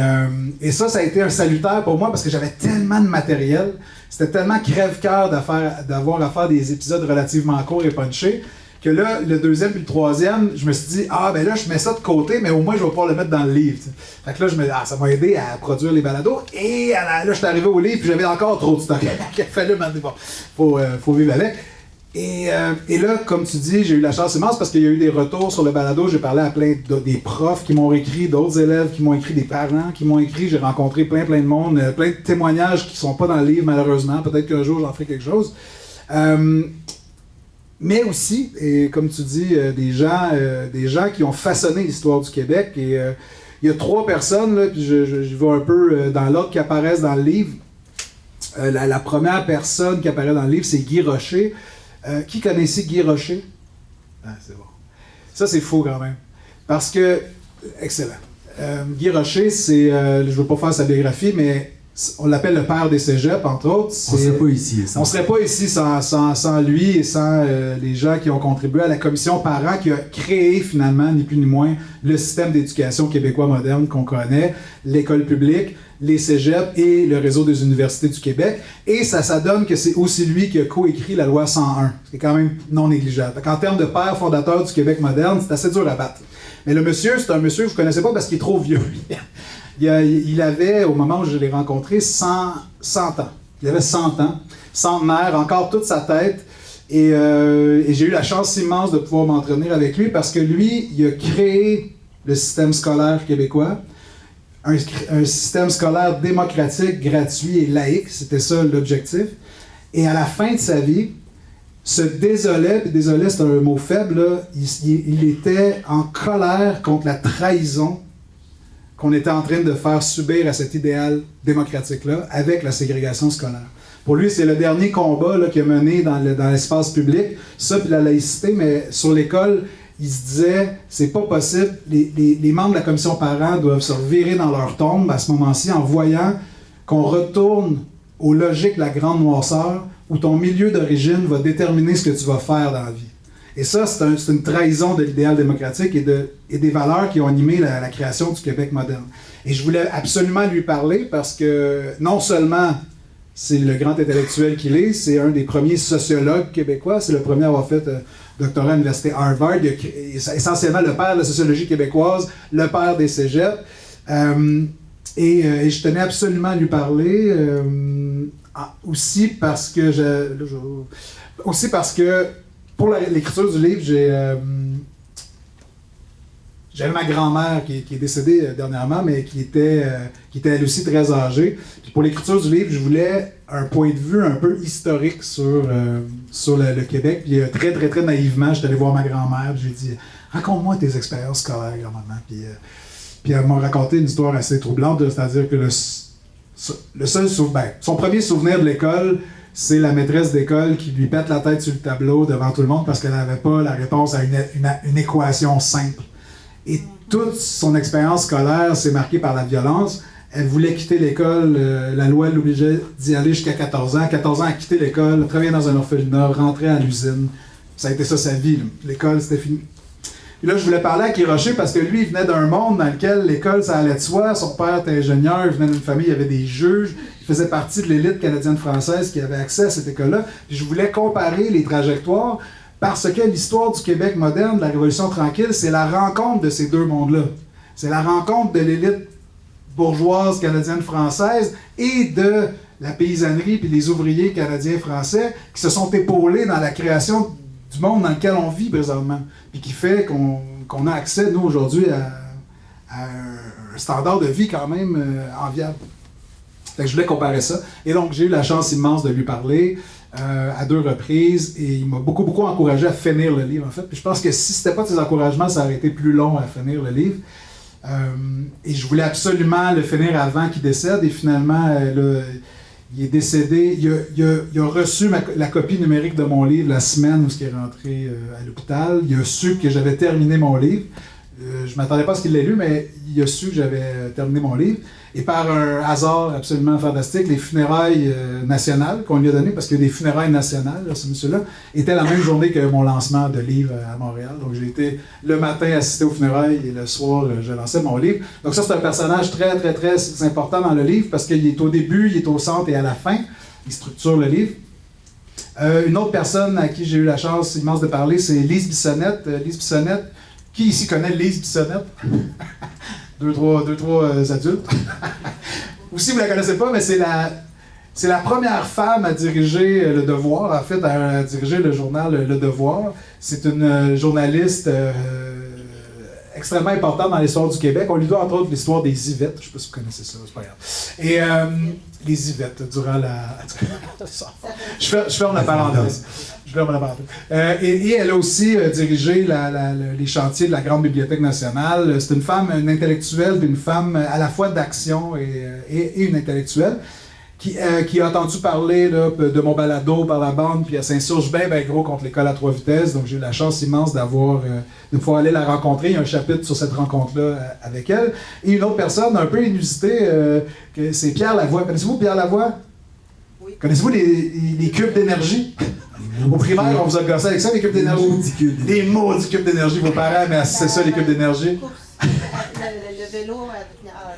ça a été un salutaire pour moi, parce que j'avais tellement de matériel, c'était tellement crève-cœur d'avoir à faire des épisodes relativement courts et punchés, que là, le deuxième puis le troisième, je me suis dit, ben là, je mets ça de côté, mais au moins, je vais pouvoir le mettre dans le livre. T'sais. Fait que là, ça m'a aidé à produire les balados. Et là, je suis arrivé au livre, puis j'avais encore trop de stock. Il fallait m'en dire, bon, faut vivre avec. Et là, comme tu dis, j'ai eu la chance immense parce qu'il y a eu des retours sur le balado. J'ai parlé à des profs qui m'ont écrit, d'autres élèves qui m'ont écrit, des parents qui m'ont écrit. J'ai rencontré plein de monde, plein de témoignages qui sont pas dans le livre, malheureusement. Peut-être qu'un jour, j'en ferai quelque chose. Mais aussi, et comme tu dis, des gens qui ont façonné l'histoire du Québec. Et il y a 3 personnes, là, puis je vais un peu dans l'ordre qui apparaissent dans le livre. La première personne qui apparaît dans le livre, c'est Guy Rocher. Qui connaît ici Guy Rocher? Ah, c'est bon. Ça, c'est faux quand même. Parce que, excellent. Guy Rocher, c'est, je ne veux pas faire sa biographie, mais on l'appelle le père des cégeps, entre autres. On serait pas ici. On serait pas ici sans lui et sans les gens qui ont contribué à la commission parents qui a créé finalement, ni plus ni moins, le système d'éducation québécois moderne qu'on connaît, l'école publique, les cégeps et le réseau des universités du Québec. Et ça donne que c'est aussi lui qui a coécrit la loi 101, ce qui est quand même non négligeable. En termes de père fondateur du Québec moderne, c'est assez dur à battre. Mais le monsieur, c'est un monsieur que vous ne connaissez pas parce qu'il est trop vieux. Il avait, au moment où je l'ai rencontré, 100 ans. Il avait 100 ans, centenaire, encore toute sa tête. Et j'ai eu la chance immense de pouvoir m'entraîner avec lui parce que lui, il a créé le système scolaire québécois. Un système scolaire démocratique, gratuit et laïque. C'était ça l'objectif. Et à la fin de sa vie, se désolait, puis désolé c'est un mot faible, là, il était en colère contre la trahison qu'on était en train de faire subir à cet idéal démocratique-là avec la ségrégation scolaire. Pour lui, c'est le dernier combat là, qu'il a mené dans l'espace public, ça puis la laïcité, mais sur l'école, il se disait, c'est pas possible, les membres de la commission parents doivent se revirer dans leur tombe à ce moment-ci en voyant qu'on retourne aux logiques de la grande noirceur où ton milieu d'origine va déterminer ce que tu vas faire dans la vie. Et ça, c'est une trahison de l'idéal démocratique et des valeurs qui ont animé la création du Québec moderne. Et je voulais absolument lui parler parce que non seulement c'est le grand intellectuel qu'il est. C'est un des premiers sociologues québécois. C'est le premier à avoir fait doctorat à l'université Harvard. Il est essentiellement le père de la sociologie québécoise, le père des cégeps. Et je tenais absolument à lui parler. Aussi parce que pour l'écriture du livre, j'avais ma grand-mère qui est décédée dernièrement, mais qui était elle aussi très âgée. Puis pour l'écriture du livre, je voulais un point de vue un peu historique sur le Québec. Puis très, très, très naïvement, j'étais allé voir ma grand-mère, j'ai dit « Raconte-moi tes expériences scolaires, grand-maman. » Puis elle m'a raconté une histoire assez troublante, c'est-à-dire que son premier souvenir de l'école, c'est la maîtresse d'école qui lui pète la tête sur le tableau devant tout le monde parce qu'elle n'avait pas la réponse à une équation simple. Et toute son expérience scolaire s'est marquée par la violence. Elle voulait quitter l'école, la loi l'obligeait d'y aller jusqu'à 14 ans. 14 ans, elle a quitté l'école, travaillait dans un orphelinat, rentrait à l'usine. Ça a été ça sa vie. L'école, c'était fini. Et là, je voulais parler à Kiroché parce que lui, il venait d'un monde dans lequel l'école, ça allait de soi. Son père était ingénieur, il venait d'une famille, il y avait des juges. Il faisait partie de l'élite canadienne-française qui avait accès à cette école-là. Puis je voulais comparer les trajectoires parce que l'histoire du Québec moderne, de la Révolution tranquille, c'est la rencontre de ces deux mondes-là. C'est la rencontre de l'élite bourgeoise canadienne-française et de la paysannerie puis les ouvriers canadiens-français qui se sont épaulés dans la création du monde dans lequel on vit présentement, puis qui fait qu'on a accès, nous, aujourd'hui, à un standard de vie quand même enviable. Fait que je voulais comparer ça. Et donc, j'ai eu la chance immense de lui parler à 2 reprises, et il m'a beaucoup, beaucoup encouragé à finir le livre, en fait. Puis je pense que si c'était pas de ses encouragements, ça aurait été plus long à finir le livre. Et je voulais absolument le finir avant qu'il décède, et finalement, il est décédé. Il a reçu la copie numérique de mon livre la semaine où il est rentré à l'hôpital. Il a su que j'avais terminé mon livre. Je ne m'attendais pas à ce qu'il l'ait lu, mais il a su que j'avais terminé mon livre. Et par un hasard absolument fantastique, les funérailles nationales qu'on lui a données, parce qu'il y a des funérailles nationales, là, ce monsieur-là, étaient la même journée que mon lancement de livre à Montréal. Donc j'ai été le matin assister aux funérailles et le soir, je lançais mon livre. Donc ça, c'est un personnage très, très, très important dans le livre parce qu'il est au début, il est au centre et à la fin. Il structure le livre. Une autre personne à qui j'ai eu la chance immense de parler, c'est Lise Bissonnette. Lise Bissonnette, qui ici connaît Lise Bissonnette? Deux, trois adultes. Ou si vous ne la connaissez pas, mais c'est la première femme à diriger Le Devoir, en fait, à diriger le journal Le Devoir. C'est une journaliste extrêmement importante dans l'histoire du Québec. On lui doit entre autres l'histoire des Yvettes. Je ne sais pas si vous connaissez ça, c'est pas grave. Et les Yvettes, durant la... je ferme la parenthèse. Et elle a aussi dirigé les chantiers de la Grande Bibliothèque nationale. C'est une femme, une intellectuelle, une femme à la fois d'action et une intellectuelle qui a entendu parler là, de mon balado par la bande, puis elle s'insurge bien gros contre l'école à 3 vitesses. Donc j'ai eu la chance immense de pouvoir aller la rencontrer. Il y a un chapitre sur cette rencontre-là avec elle. Et une autre personne un peu inusitée, c'est Pierre Lavoie. Connaissez-vous Pierre Lavoie? Oui. Connaissez-vous les cubes d'énergie? Au primaire, on vous a gossé avec ça, les cubes d'énergie. Des maudits cubes d'énergie. Vos parents, mais c'est ça, les cubes d'énergie. Le vélo.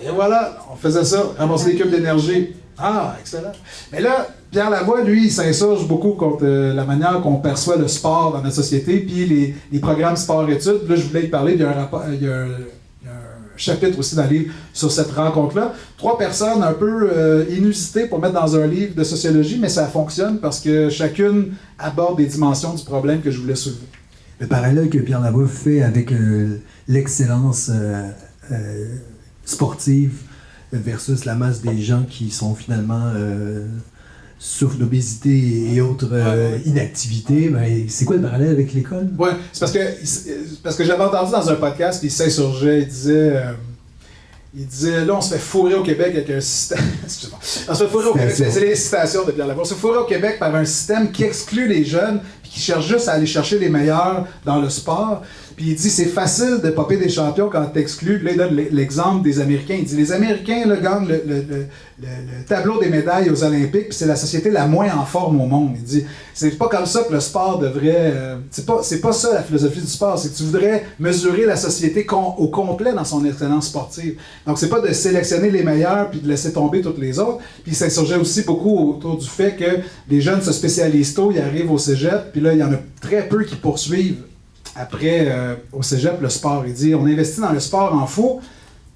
Et voilà, on faisait ça, ramasser des cubes d'énergie. Ah, excellent. Mais là, Pierre Lavoie, lui, il s'insurge beaucoup contre la manière qu'on perçoit le sport dans notre société, puis les programmes sport-études. Là, je voulais y parler, il y a un chapitre aussi dans le livre sur cette rencontre-là. 3 personnes un peu inusitées pour mettre dans un livre de sociologie, mais ça fonctionne parce que chacune aborde des dimensions du problème que je voulais soulever. Le parallèle que Pierre Lavoie fait avec l'excellence sportive versus la masse des gens qui sont finalement souffrent d'obésité et autres inactivités, ben, c'est quoi le parallèle avec l'école? Oui, c'est parce que j'avais entendu dans un podcast, il s'insurgeait, il disait, là, on se fait fourrer au Québec avec un système... Excusez-moi. On se fait fourrer au Québec, c'est les citations de Pierre Lavoie. On se fait fourrer au Québec par un système qui exclut les jeunes, puis qui cherche juste à aller chercher les meilleurs dans le sport. Puis il dit, c'est facile de popper des champions quand t'exclus. Là, il donne l'exemple des Américains. Il dit, les Américains là, gagnent le tableau des médailles aux Olympiques, puis c'est la société la moins en forme au monde. Il dit, c'est pas comme ça que le sport devrait... c'est pas ça la philosophie du sport, c'est que tu voudrais mesurer la société au complet dans son excellence sportive. Donc c'est pas de sélectionner les meilleurs puis de laisser tomber toutes les autres. Puis il s'insurgeait aussi beaucoup autour du fait que les jeunes se spécialisent tôt, ils arrivent au cégep, puis là il y en a très peu qui poursuivent après au cégep le sport. Il dit, on investit dans le sport en faux,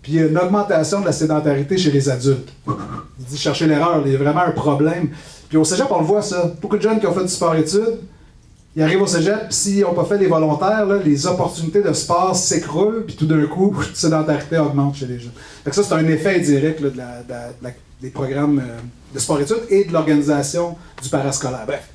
puis il y a une augmentation de la sédentarité chez les adultes. Il dit chercher l'erreur, il y a vraiment un problème. Puis au cégep, on le voit ça. Beaucoup de jeunes qui ont fait du sport-études, ils arrivent au cégep, puis s'ils n'ont pas fait les volontaires, là, les opportunités de sport s'écroulent, puis tout d'un coup, la sédentarité augmente chez les jeunes. Fait que ça, c'est un effet indirect là, des programmes de sport-études et de l'organisation du parascolaire. Bref.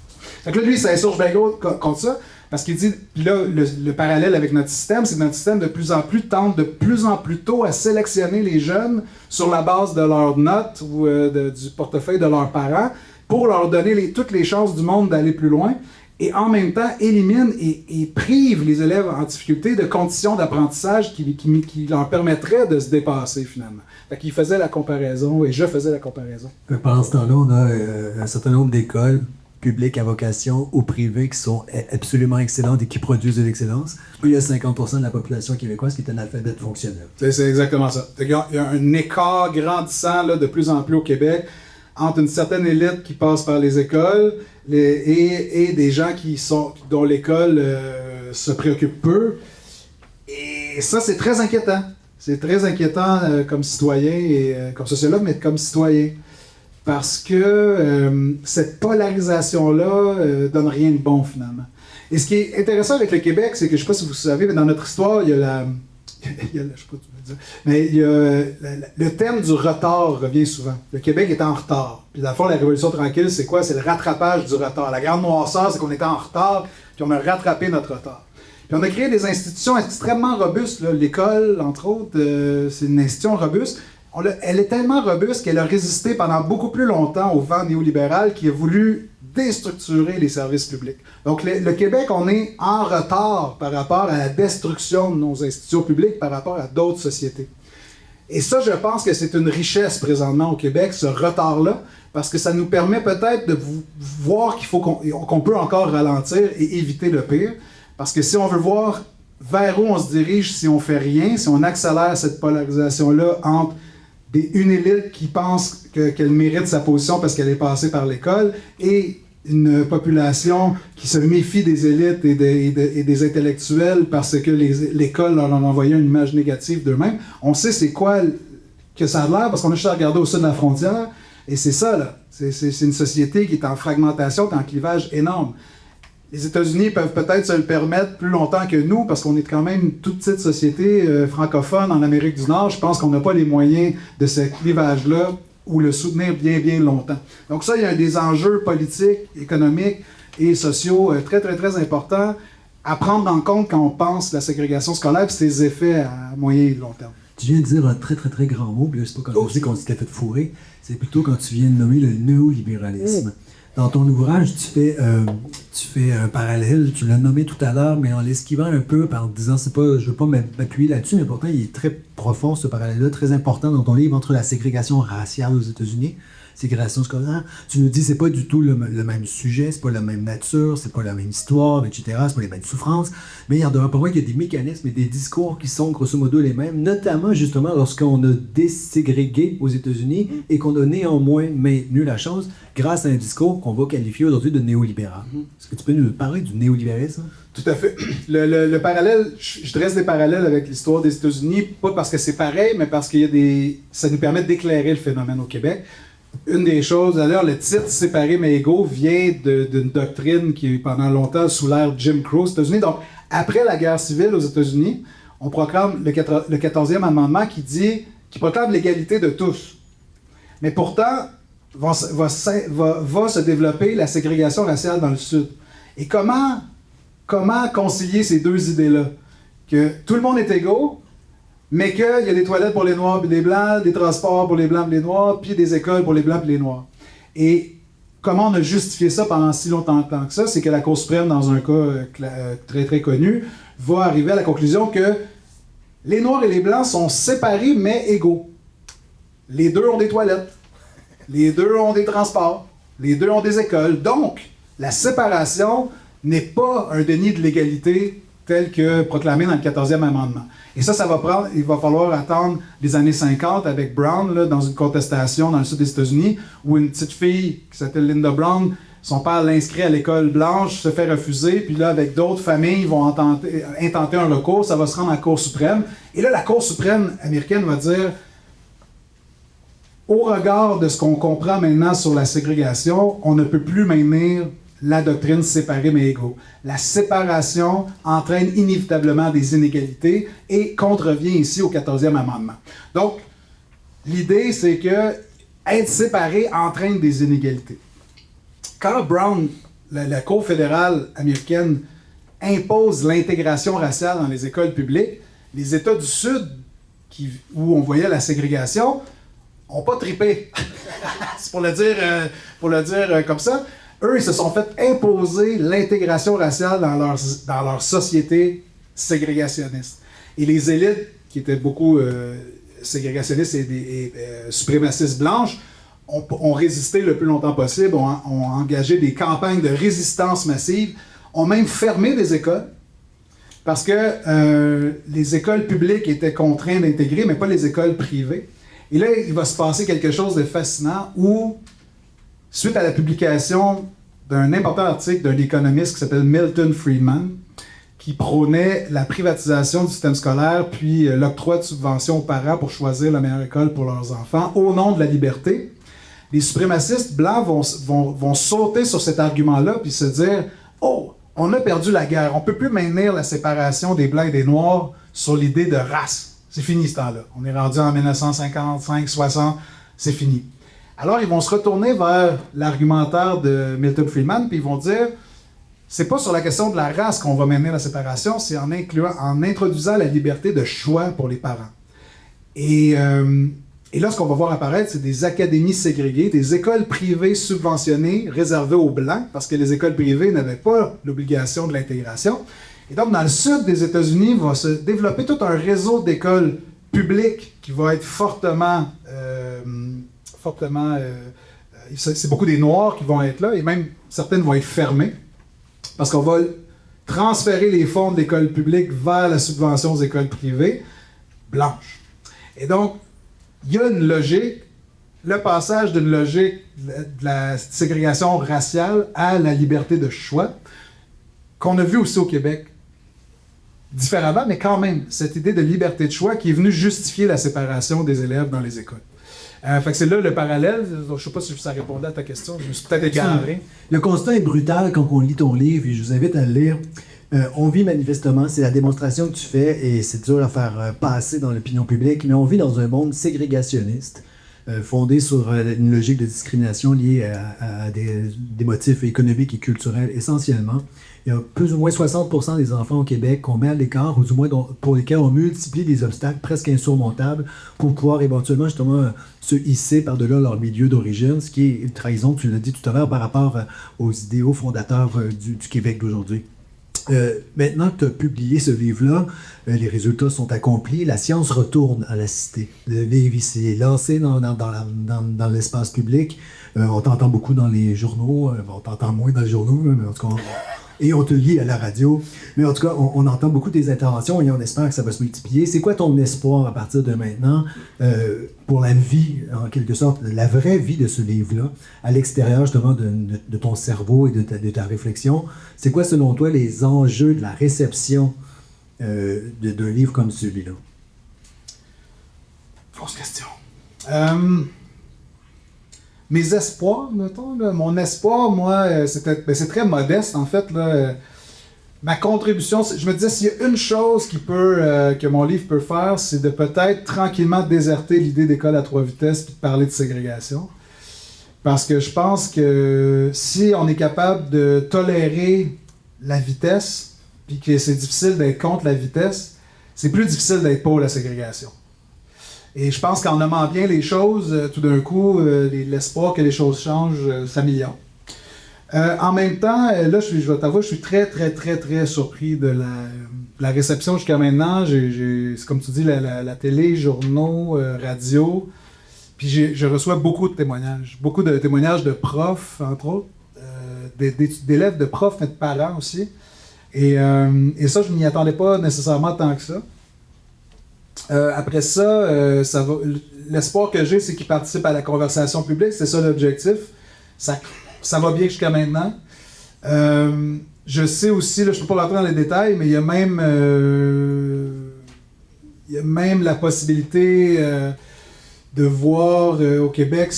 Fait que là, lui, il s'insurge bien gros contre ça. Parce qu'il dit, là, le parallèle avec notre système, c'est que notre système de plus en plus tente de plus en plus tôt à sélectionner les jeunes sur la base de leurs notes ou du portefeuille de leurs parents pour leur donner toutes les chances du monde d'aller plus loin et en même temps élimine et prive les élèves en difficulté de conditions d'apprentissage qui leur permettraient de se dépasser finalement. Fait qu'il faisait la comparaison et je faisais la comparaison. Pendant ce temps-là, on a un certain nombre d'écoles publiques à vocation ou privées qui sont absolument excellentes et qui produisent de l'excellence. Il y a 50% de la population québécoise qui est analphabète fonctionnel. C'est exactement ça. Il y a un écart grandissant là, de plus en plus au Québec entre une certaine élite qui passe par les écoles et des gens dont l'école se préoccupe peu. Et ça, c'est très inquiétant. C'est très inquiétant comme citoyen et comme sociologue, mais comme citoyen. Parce que cette polarisation-là donne rien de bon, finalement. Et ce qui est intéressant avec le Québec, c'est que, je ne sais pas si vous savez, mais dans notre histoire, il y a je sais pas tu veux dire, mais le thème du retard revient souvent. Le Québec est en retard. Puis dans le fond, la Révolution tranquille, c'est quoi? C'est le rattrapage du retard. La grande noirceur, c'est qu'on était en retard, puis on a rattrapé notre retard. Puis on a créé des institutions extrêmement robustes. Là. L'école, entre autres, c'est une institution robuste. Elle est tellement robuste qu'elle a résisté pendant beaucoup plus longtemps au vent néolibéral qui a voulu déstructurer les services publics. Donc le Québec, on est en retard par rapport à la destruction de nos institutions publiques par rapport à d'autres sociétés. Et ça, je pense que c'est une richesse présentement au Québec, ce retard-là, parce que ça nous permet peut-être de voir qu'on peut encore ralentir et éviter le pire. Parce que si on veut voir vers où on se dirige si on fait rien, si on accélère cette polarisation-là entre une élite qui pense qu'elle mérite sa position parce qu'elle est passée par l'école et une population qui se méfie des élites et des intellectuels parce que l'école leur a envoyé une image négative d'eux-mêmes. On sait c'est quoi que ça a l'air parce qu'on a juste à regarder au sud de la frontière et c'est ça, là. C'est une société qui est en fragmentation, qui est en clivage énorme. Les États-Unis peuvent peut-être se le permettre plus longtemps que nous, parce qu'on est quand même une toute petite société francophone en Amérique du Nord. Je pense qu'on n'a pas les moyens de ce clivage-là ou le soutenir bien, bien longtemps. Donc ça, il y a des enjeux politiques, économiques et sociaux très, très, très importants à prendre en compte quand on pense la ségrégation scolaire et ses effets à moyen et long terme. Tu viens de dire un très, très, très grand mot, puis là, c'est pas quand on dit qu'on s'était fait fourrer, c'est plutôt quand tu viens de nommer le néolibéralisme. Dans ton ouvrage, tu fais un parallèle, tu l'as nommé tout à l'heure, mais en l'esquivant un peu, en disant, je ne veux pas m'appuyer là-dessus, mais pourtant, il est très profond, ce parallèle-là, très important dans ton livre, entre la ségrégation raciale aux États-Unis, ségrégation scolaire. Tu nous dis, c'est pas du tout le même sujet, c'est pas la même nature, c'est pas la même histoire, etc., c'est pas les mêmes souffrances, mais il y en a pas moins qu'il y a des mécanismes et des discours qui sont grosso modo les mêmes, notamment justement lorsqu'on a déségrégué aux États-Unis et qu'on a néanmoins maintenu la chose grâce à un discours qu'on va qualifier aujourd'hui de néolibéral. Est-ce que tu peux nous parler du néolibéralisme? Tout à fait. Le parallèle, je dresse des parallèles avec l'histoire des États-Unis, pas parce que c'est pareil, mais parce que ça nous permet d'éclairer le phénomène au Québec. Une des choses, d'ailleurs, le titre « Séparés mais égaux » vient d'une doctrine qui, pendant longtemps, sous l'ère Jim Crow aux États-Unis. Donc, après la guerre civile aux États-Unis, on proclame le 14e amendement qui proclame l'égalité de tous. Mais pourtant, va se développer la ségrégation raciale dans le Sud. Et comment concilier ces deux idées-là? Que tout le monde est égaux, mais qu'il y a des toilettes pour les Noirs et les Blancs, des transports pour les Blancs et les Noirs, puis des écoles pour les Blancs et les Noirs. Et comment on a justifié ça pendant si longtemps que ça? C'est que la Cour suprême, dans un cas très très connu, va arriver à la conclusion que les Noirs et les Blancs sont séparés mais égaux. Les deux ont des toilettes. Les deux ont des transports. Les deux ont des écoles. Donc, la séparation n'est pas un déni de l'égalité tel que proclamé dans le 14e amendement. Et ça va prendre, il va falloir attendre les années 50 avec Brown, là, dans une contestation dans le sud des États-Unis, où une petite fille qui s'appelle Linda Brown, son père l'inscrit à l'école blanche, se fait refuser, puis là, avec d'autres familles, ils vont intenter un recours, ça va se rendre à la Cour suprême. Et là, la Cour suprême américaine va dire, au regard de ce qu'on comprend maintenant sur la ségrégation, on ne peut plus maintenir la doctrine séparés mais égaux. La séparation entraîne inévitablement des inégalités et contrevient ici au 14e amendement. Donc, l'idée, c'est que être séparé entraîne des inégalités. Quand Brown, la Cour fédérale américaine, impose l'intégration raciale dans les écoles publiques, les États du Sud, où on voyait la ségrégation, n'ont pas trippé. C'est pour le dire comme ça. Eux, ils se sont fait imposer l'intégration raciale dans leur société ségrégationniste. Et les élites, qui étaient beaucoup ségrégationnistes et suprémacistes blanches, ont résisté le plus longtemps possible, ont engagé des campagnes de résistance massive, ont même fermé des écoles, parce que les écoles publiques étaient contraintes d'intégrer, mais pas les écoles privées. Et là, il va se passer quelque chose de fascinant où, suite à la publication d'un important article d'un économiste qui s'appelle Milton Friedman, qui prônait la privatisation du système scolaire, puis l'octroi de subventions aux parents pour choisir la meilleure école pour leurs enfants, au nom de la liberté, les suprémacistes blancs vont sauter sur cet argument-là, puis se dire « Oh, on a perdu la guerre, on ne peut plus maintenir la séparation des blancs et des noirs sur l'idée de race. C'est fini ce temps-là. On est rendu en 1955, 60, c'est fini. » Alors, ils vont se retourner vers l'argumentaire de Milton Friedman, puis ils vont dire c'est pas sur la question de la race qu'on va maintenir la séparation, c'est en introduisant la liberté de choix pour les parents. Et là, ce qu'on va voir apparaître, c'est des académies ségrégées, des écoles privées subventionnées, réservées aux Blancs, parce que les écoles privées n'avaient pas l'obligation de l'intégration. Et donc, dans le sud des États-Unis, va se développer tout un réseau d'écoles publiques qui va être fortement c'est beaucoup des Noirs qui vont être là, et même certaines vont être fermées, parce qu'on va transférer les fonds de l'école publique vers la subvention aux écoles privées blanches. Et donc, il y a une logique, le passage d'une logique de la ségrégation raciale à la liberté de choix, qu'on a vu aussi au Québec, différemment, mais quand même, cette idée de liberté de choix qui est venue justifier la séparation des élèves dans les écoles. Fait que c'est là le parallèle. Je ne sais pas si ça répondait à ta question. Je me suis peut-être égaré. Le constat est brutal quand on lit ton livre, et je vous invite à le lire. On vit manifestement, c'est la démonstration que tu fais, et c'est dur à faire passer dans l'opinion publique, mais on vit dans un monde ségrégationniste, fondé sur une logique de discrimination liée à des motifs économiques et culturels essentiellement. Il y a plus ou moins 60% des enfants au Québec qu'on met à l'écart, ou du moins pour lesquels on multiplie des obstacles presque insurmontables pour pouvoir éventuellement justement se hisser par-delà leur milieu d'origine, ce qui est une trahison, tu l'as dit tout à l'heure, par rapport aux idéaux fondateurs du Québec d'aujourd'hui. Maintenant que tu as publié ce livre-là, les résultats sont accomplis, la science retourne à la cité. Le livre s'est lancé dans l'espace public. On t'entend beaucoup dans les journaux, on t'entend moins dans les journaux, mais en tout cas, et on te lit à la radio. Mais en tout cas, on entend beaucoup tes interventions et on espère que ça va se multiplier. C'est quoi ton espoir à partir de maintenant pour la vie, en quelque sorte, la vraie vie de ce livre-là, à l'extérieur justement de ton cerveau et de ta réflexion? C'est quoi, selon toi, les enjeux de la réception d'un livre comme celui-là? Grosse question. Mes espoirs, mettons, là, mon espoir, moi, c'est très modeste, en fait. Là, ma contribution, je me disais, s'il y a une chose que mon livre peut faire, c'est de peut-être tranquillement déserter l'idée d'école à 3 vitesses et de parler de ségrégation. Parce que je pense que si on est capable de tolérer la vitesse, puis que c'est difficile d'être contre la vitesse, c'est plus difficile d'être pour la ségrégation. Et je pense qu'en nommant bien les choses, tout d'un coup, l'espoir que les choses changent s'améliore. En même temps, là, je vais t'avouer, je suis très, très, très, très surpris de la réception jusqu'à maintenant. C'est comme tu dis, la télé, journaux, radio. Puis je reçois beaucoup de témoignages de profs, entre autres, d'élèves, de profs, mais de parents aussi. Et ça, je ne m'y attendais pas nécessairement tant que ça. Après ça, l'espoir que j'ai, c'est qu'ils participent à la conversation publique. C'est ça l'objectif. Ça va bien jusqu'à maintenant. Je sais aussi, là, je ne peux pas rentrer dans les détails, mais il y a même la possibilité de voir au Québec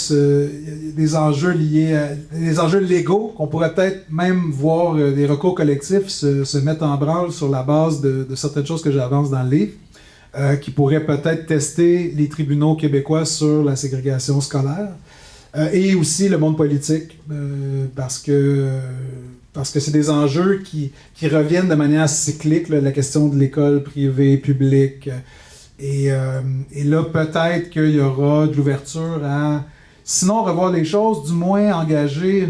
des enjeux des enjeux légaux, qu'on pourrait peut-être même voir des recours collectifs se mettre en branle sur la base de certaines choses que j'avance dans le livre, qui pourraient peut-être tester les tribunaux québécois sur la ségrégation scolaire, et aussi le monde politique, parce que c'est des enjeux qui reviennent de manière cyclique, là, la question de l'école privée, publique. Et là, peut-être qu'il y aura de l'ouverture à, sinon revoir les choses, du moins engager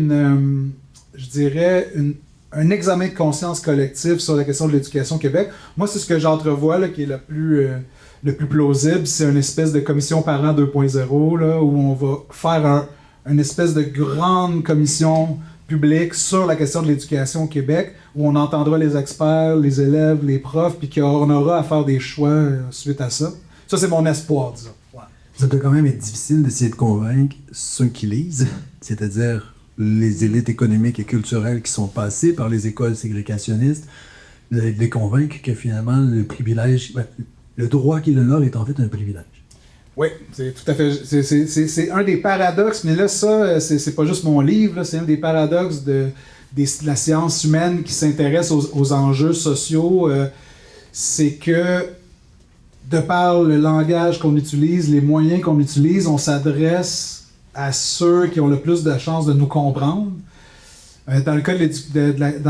un examen de conscience collectif sur la question de l'éducation au Québec. Moi, c'est ce que j'entrevois là, qui est le plus plausible. C'est une espèce de commission parents 2.0, là, où on va faire une espèce de grande commission public sur la question de l'éducation au Québec, où on entendra les experts, les élèves, les profs, puis qu'on aura à faire des choix suite à ça. Ça, c'est mon espoir, disons. Ouais. Ça doit quand même être difficile d'essayer de convaincre ceux qui lisent, c'est-à-dire les élites économiques et culturelles qui sont passées par les écoles ségrégationnistes, de les convaincre que finalement le privilège, le droit qui est le leur est en fait un privilège. Oui, c'est tout à fait. C'est un des paradoxes, mais là, ça, c'est pas juste mon livre, là, c'est un des paradoxes de la science humaine qui s'intéresse aux enjeux sociaux. C'est que, de par le langage qu'on utilise, les moyens qu'on utilise, on s'adresse à ceux qui ont le plus de chances de nous comprendre. Dans le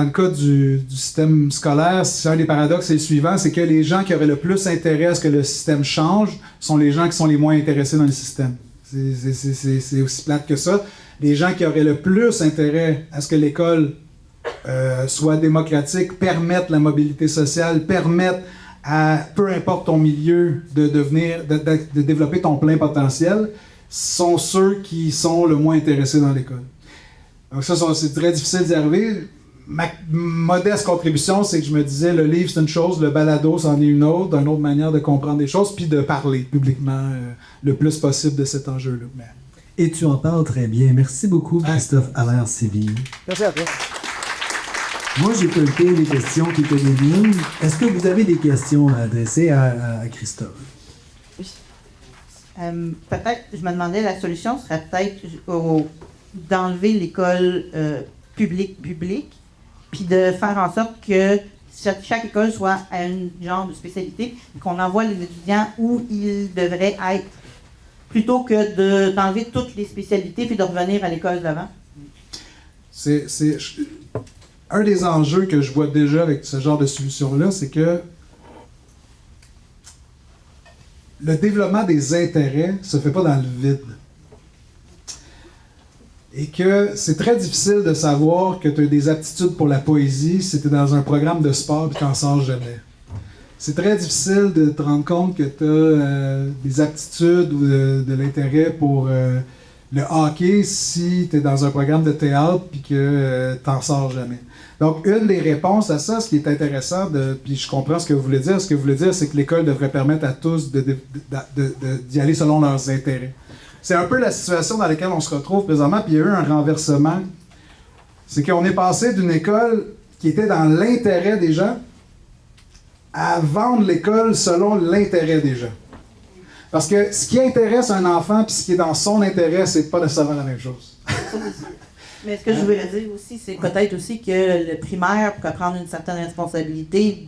cas du système scolaire, c'est un des paradoxes, c'est le suivant, c'est que les gens qui auraient le plus intérêt à ce que le système change sont les gens qui sont les moins intéressés dans le système. C'est aussi plate que ça. Les gens qui auraient le plus intérêt à ce que l'école soit démocratique, permettent la mobilité sociale, permettent à, peu importe ton milieu, de développer ton plein potentiel, sont ceux qui sont le moins intéressés dans l'école. Donc ça, c'est très difficile d'y arriver. Ma modeste contribution, c'est que je me disais, le livre, c'est une chose, le balado, c'en est une autre, d'une autre manière de comprendre les choses, puis de parler publiquement le plus possible de cet enjeu-là. Et tu en parles très bien. Merci beaucoup, Christophe Allaire-Séville. Merci à toi. Moi, j'ai collecté les questions qui étaient les miennes. Est-ce que vous avez des questions à adresser à Christophe? Oui. Peut-être, je me demandais, la solution serait peut-être d'enlever l'école publique, puis de faire en sorte que chaque école soit à un genre de spécialité, qu'on envoie les étudiants où ils devraient être, plutôt que d'enlever toutes les spécialités puis de revenir à l'école d'avant. C'est un des enjeux que je vois déjà avec ce genre de solution-là, c'est que le développement des intérêts se fait pas dans le vide. Et que c'est très difficile de savoir que tu as des aptitudes pour la poésie si tu es dans un programme de sport et que tu n'en sors jamais. C'est très difficile de te rendre compte que tu as des aptitudes ou de l'intérêt pour le hockey si tu es dans un programme de théâtre et que tu n'en sors jamais. Donc, une des réponses à ça, ce qui est intéressant, puis je comprends ce que vous voulez dire, c'est que l'école devrait permettre à tous d'y aller selon leurs intérêts. C'est un peu la situation dans laquelle on se retrouve présentement, puis il y a eu un renversement. C'est qu'on est passé d'une école qui était dans l'intérêt des gens à vendre l'école selon l'intérêt des gens. Parce que ce qui intéresse un enfant puis ce qui est dans son intérêt, c'est pas nécessairement la même chose. Mais ce que je voulais dire aussi, c'est peut-être aussi que le primaire pourrait prendre une certaine responsabilité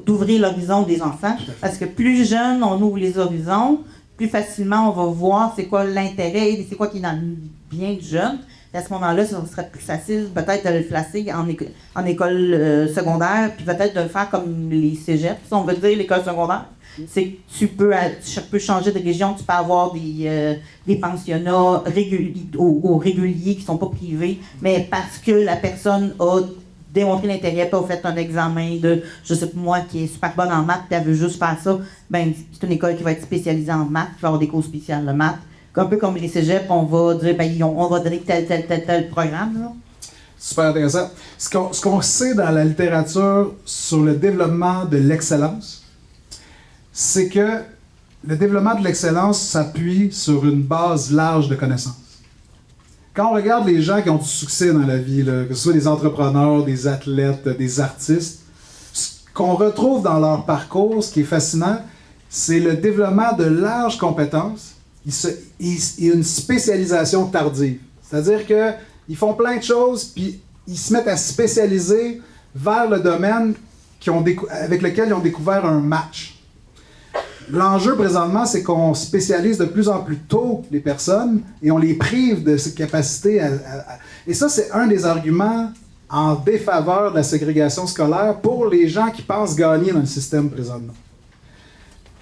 d'ouvrir l'horizon des enfants. Parce que plus jeune on ouvre les horizons, plus facilement on va voir c'est quoi l'intérêt et c'est quoi qui est dans le bien du jeune. Et à ce moment-là, ça serait plus facile peut-être de le placer en école secondaire, puis peut-être de le faire comme les cégeps, si on veut dire l'école secondaire. C'est que tu peux changer de région, tu peux avoir des pensionnats réguliers qui ne sont pas privés, mais parce que la personne a démontré l'intérêt, pas fait un examen de, je sais pas moi, qui est super bonne en maths, puis elle veut juste faire ça, ben c'est une école qui va être spécialisée en maths, qui va avoir des cours spéciales de maths, Un peu comme les cégeps, on va dire, on va donner tel programme, là. Super intéressant. Ce qu'on sait dans la littérature sur le développement de l'excellence, c'est que le développement de l'excellence s'appuie sur une base large de connaissances. Quand on regarde les gens qui ont du succès dans la vie, là, que ce soit des entrepreneurs, des athlètes, des artistes, ce qu'on retrouve dans leur parcours, ce qui est fascinant, c'est le développement de larges compétences et une spécialisation tardive. C'est-à-dire qu'ils font plein de choses, puis ils se mettent à se spécialiser vers le domaine avec lequel ils ont découvert un match. L'enjeu présentement, c'est qu'on spécialise de plus en plus tôt les personnes et on les prive de ces capacités Et ça, c'est un des arguments en défaveur de la ségrégation scolaire pour les gens qui pensent gagner dans le système présentement.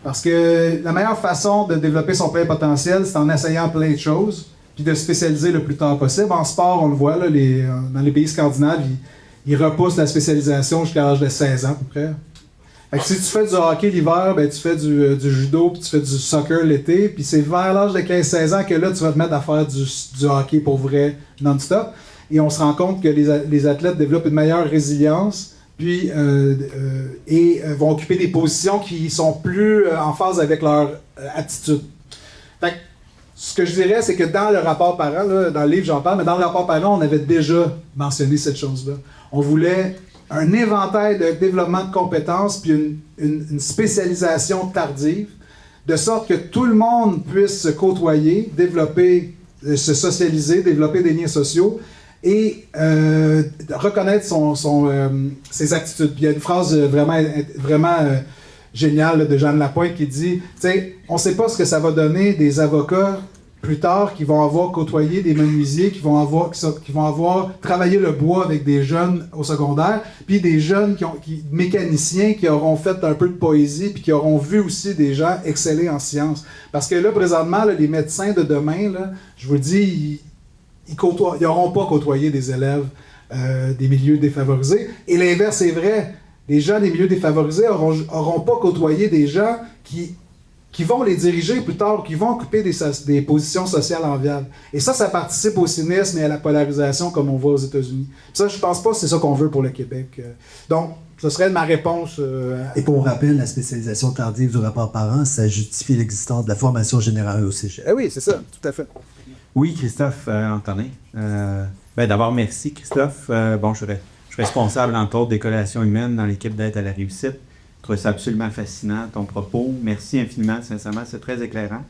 Parce que la meilleure façon de développer son plein potentiel, c'est en essayant plein de choses, puis de spécialiser le plus tard possible. En sport, on le voit, là, dans les pays scandinaves, ils repoussent la spécialisation jusqu'à l'âge de 16 ans à peu près. Fait que si tu fais du hockey l'hiver, ben, tu fais du judo, puis tu fais du soccer l'été, puis c'est vers l'âge de 15-16 ans que là, tu vas te mettre à faire du hockey pour vrai non-stop. Et on se rend compte que les athlètes développent une meilleure résilience, puis vont occuper des positions qui sont plus en phase avec leur attitude. Fait que, ce que je dirais, c'est que dans le rapport parent, là, dans le livre j'en parle, mais dans le rapport parent, on avait déjà mentionné cette chose-là. On voulait un éventail de développement de compétences puis une spécialisation tardive, de sorte que tout le monde puisse se côtoyer, développer, se socialiser, développer des liens sociaux et reconnaître ses attitudes. Puis il y a une phrase vraiment géniale là, de Jeanne Lapointe qui dit, tu sais, on ne sait pas ce que ça va donner des avocats plus tard qui vont avoir côtoyé des menuisiers, qui vont avoir travaillé le bois avec des jeunes au secondaire, puis des jeunes mécaniciens qui auront fait un peu de poésie, puis qui auront vu aussi des gens exceller en sciences. Parce que là, présentement, là, les médecins de demain, là, je vous le dis, ils n'auront pas côtoyé des élèves des milieux défavorisés. Et l'inverse est vrai. Les gens des milieux défavorisés n'auront pas côtoyé des gens qui vont les diriger plus tard, qui vont occuper des positions sociales enviables. Et ça participe au cynisme et à la polarisation comme on voit aux États-Unis. Ça, je pense pas que c'est ça qu'on veut pour le Québec. Donc, ce serait ma réponse. Et pour rappel, la spécialisation tardive du rapport parent, ça justifie l'existence de la formation générale au cégep. Oui, c'est ça, tout à fait. Oui, Christophe Antonin. D'abord, merci, Christophe. Je suis responsable, entre autres, des collations humaines dans l'équipe d'aide à la réussite. Je trouve ça absolument fascinant, ton propos. Merci infiniment, sincèrement, c'est très éclairant.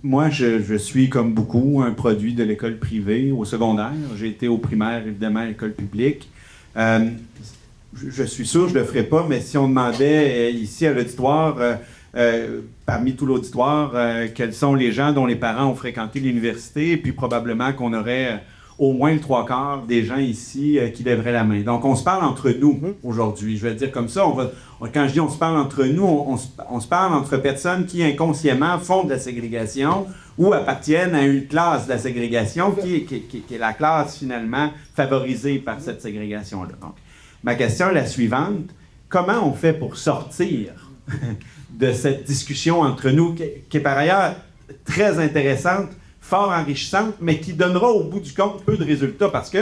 Moi, je suis, comme beaucoup, un produit de l'école privée au secondaire. J'ai été au primaire, évidemment, à l'école publique. Je suis sûr que je ne le ferai pas, mais si on demandait ici à l'auditoire, parmi tout l'auditoire, quels sont les gens dont les parents ont fréquenté l'université, puis probablement qu'on aurait au moins le 3/4 des gens ici qui lèveraient la main. Donc, on se parle entre nous aujourd'hui. Je vais le dire comme ça. Quand je dis on se parle entre nous, on se parle entre personnes qui inconsciemment font de la ségrégation ou appartiennent à une classe de la ségrégation qui est la classe finalement favorisée par cette ségrégation-là. Donc, ma question est la suivante. Comment on fait pour sortir de cette discussion entre nous, qui est par ailleurs très intéressante, fort enrichissante, mais qui donnera au bout du compte peu de résultats, parce que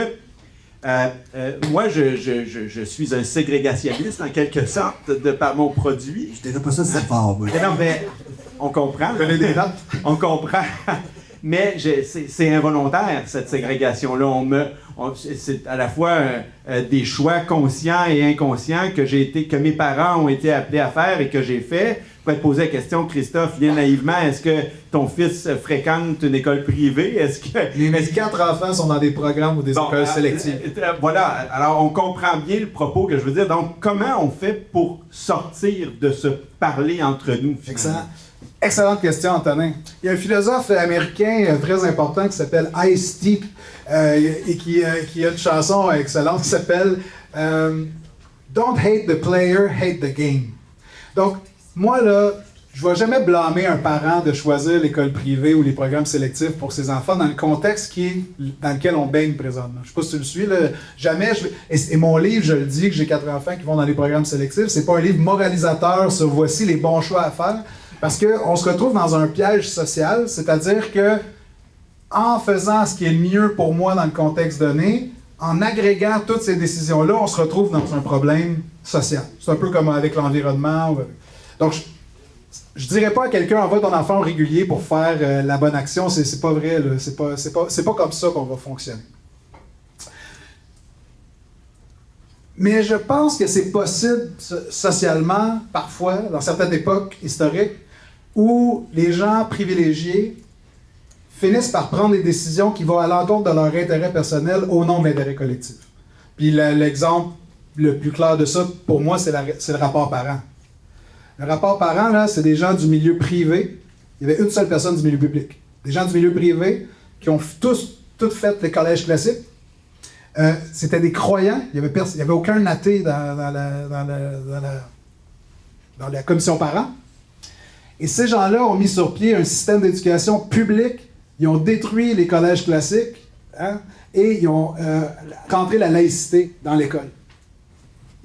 moi, je suis un ségrégationniste, en quelque sorte, de par mon produit. Je dirais pas ça, c'est fort. Non, mais on comprend. On comprend. Mais c'est involontaire, cette ségrégation-là. C'est à la fois des choix conscients et inconscients que mes parents ont été appelés à faire et que j'ai fait. Je pourrais te poser la question, Christophe, bien naïvement, est-ce que ton fils fréquente une école privée? Les 4 enfants sont dans des programmes ou des écoles sélectives. Voilà, alors on comprend bien le propos que je veux dire. Donc, comment on fait pour sortir de se parler entre nous? Excellente question, Antonin. Il y a un philosophe américain très important qui s'appelle Ice-T et qui a une chanson excellente qui s'appelle Don't hate the player, hate the game. Donc, moi, là, je ne vais jamais blâmer un parent de choisir l'école privée ou les programmes sélectifs pour ses enfants dans le contexte dans lequel on baigne présentement. Je ne sais pas si tu le suis, là. Jamais et mon livre, je le dis, que j'ai 4 enfants qui vont dans les programmes sélectifs, c'est pas un livre moralisateur sur voici les bons choix à faire. Parce qu'on se retrouve dans un piège social, c'est-à-dire que en faisant ce qui est le mieux pour moi dans le contexte donné, en agréguant toutes ces décisions-là, on se retrouve dans un problème social. C'est un peu comme avec l'environnement. Donc, je dirais pas à quelqu'un, envoie ton enfant au régulier pour faire la bonne action, c'est pas vrai, là. C'est pas comme ça qu'on va fonctionner. Mais je pense que c'est possible socialement, parfois, dans certaines époques historiques, où les gens privilégiés finissent par prendre des décisions qui vont à l'encontre de leur intérêt personnel au nom de l'intérêt collectif. Puis l'exemple le plus clair de ça, pour moi, c'est le rapport parent. Le rapport parent, là, c'est des gens du milieu privé. Il y avait une seule personne du milieu public. Des gens du milieu privé qui ont tous fait les collèges classiques. C'était des croyants. Il n'y avait aucun athée dans la commission parents. Et ces gens-là ont mis sur pied un système d'éducation publique. Ils ont détruit les collèges classiques, hein, et ils ont rentré la laïcité dans l'école.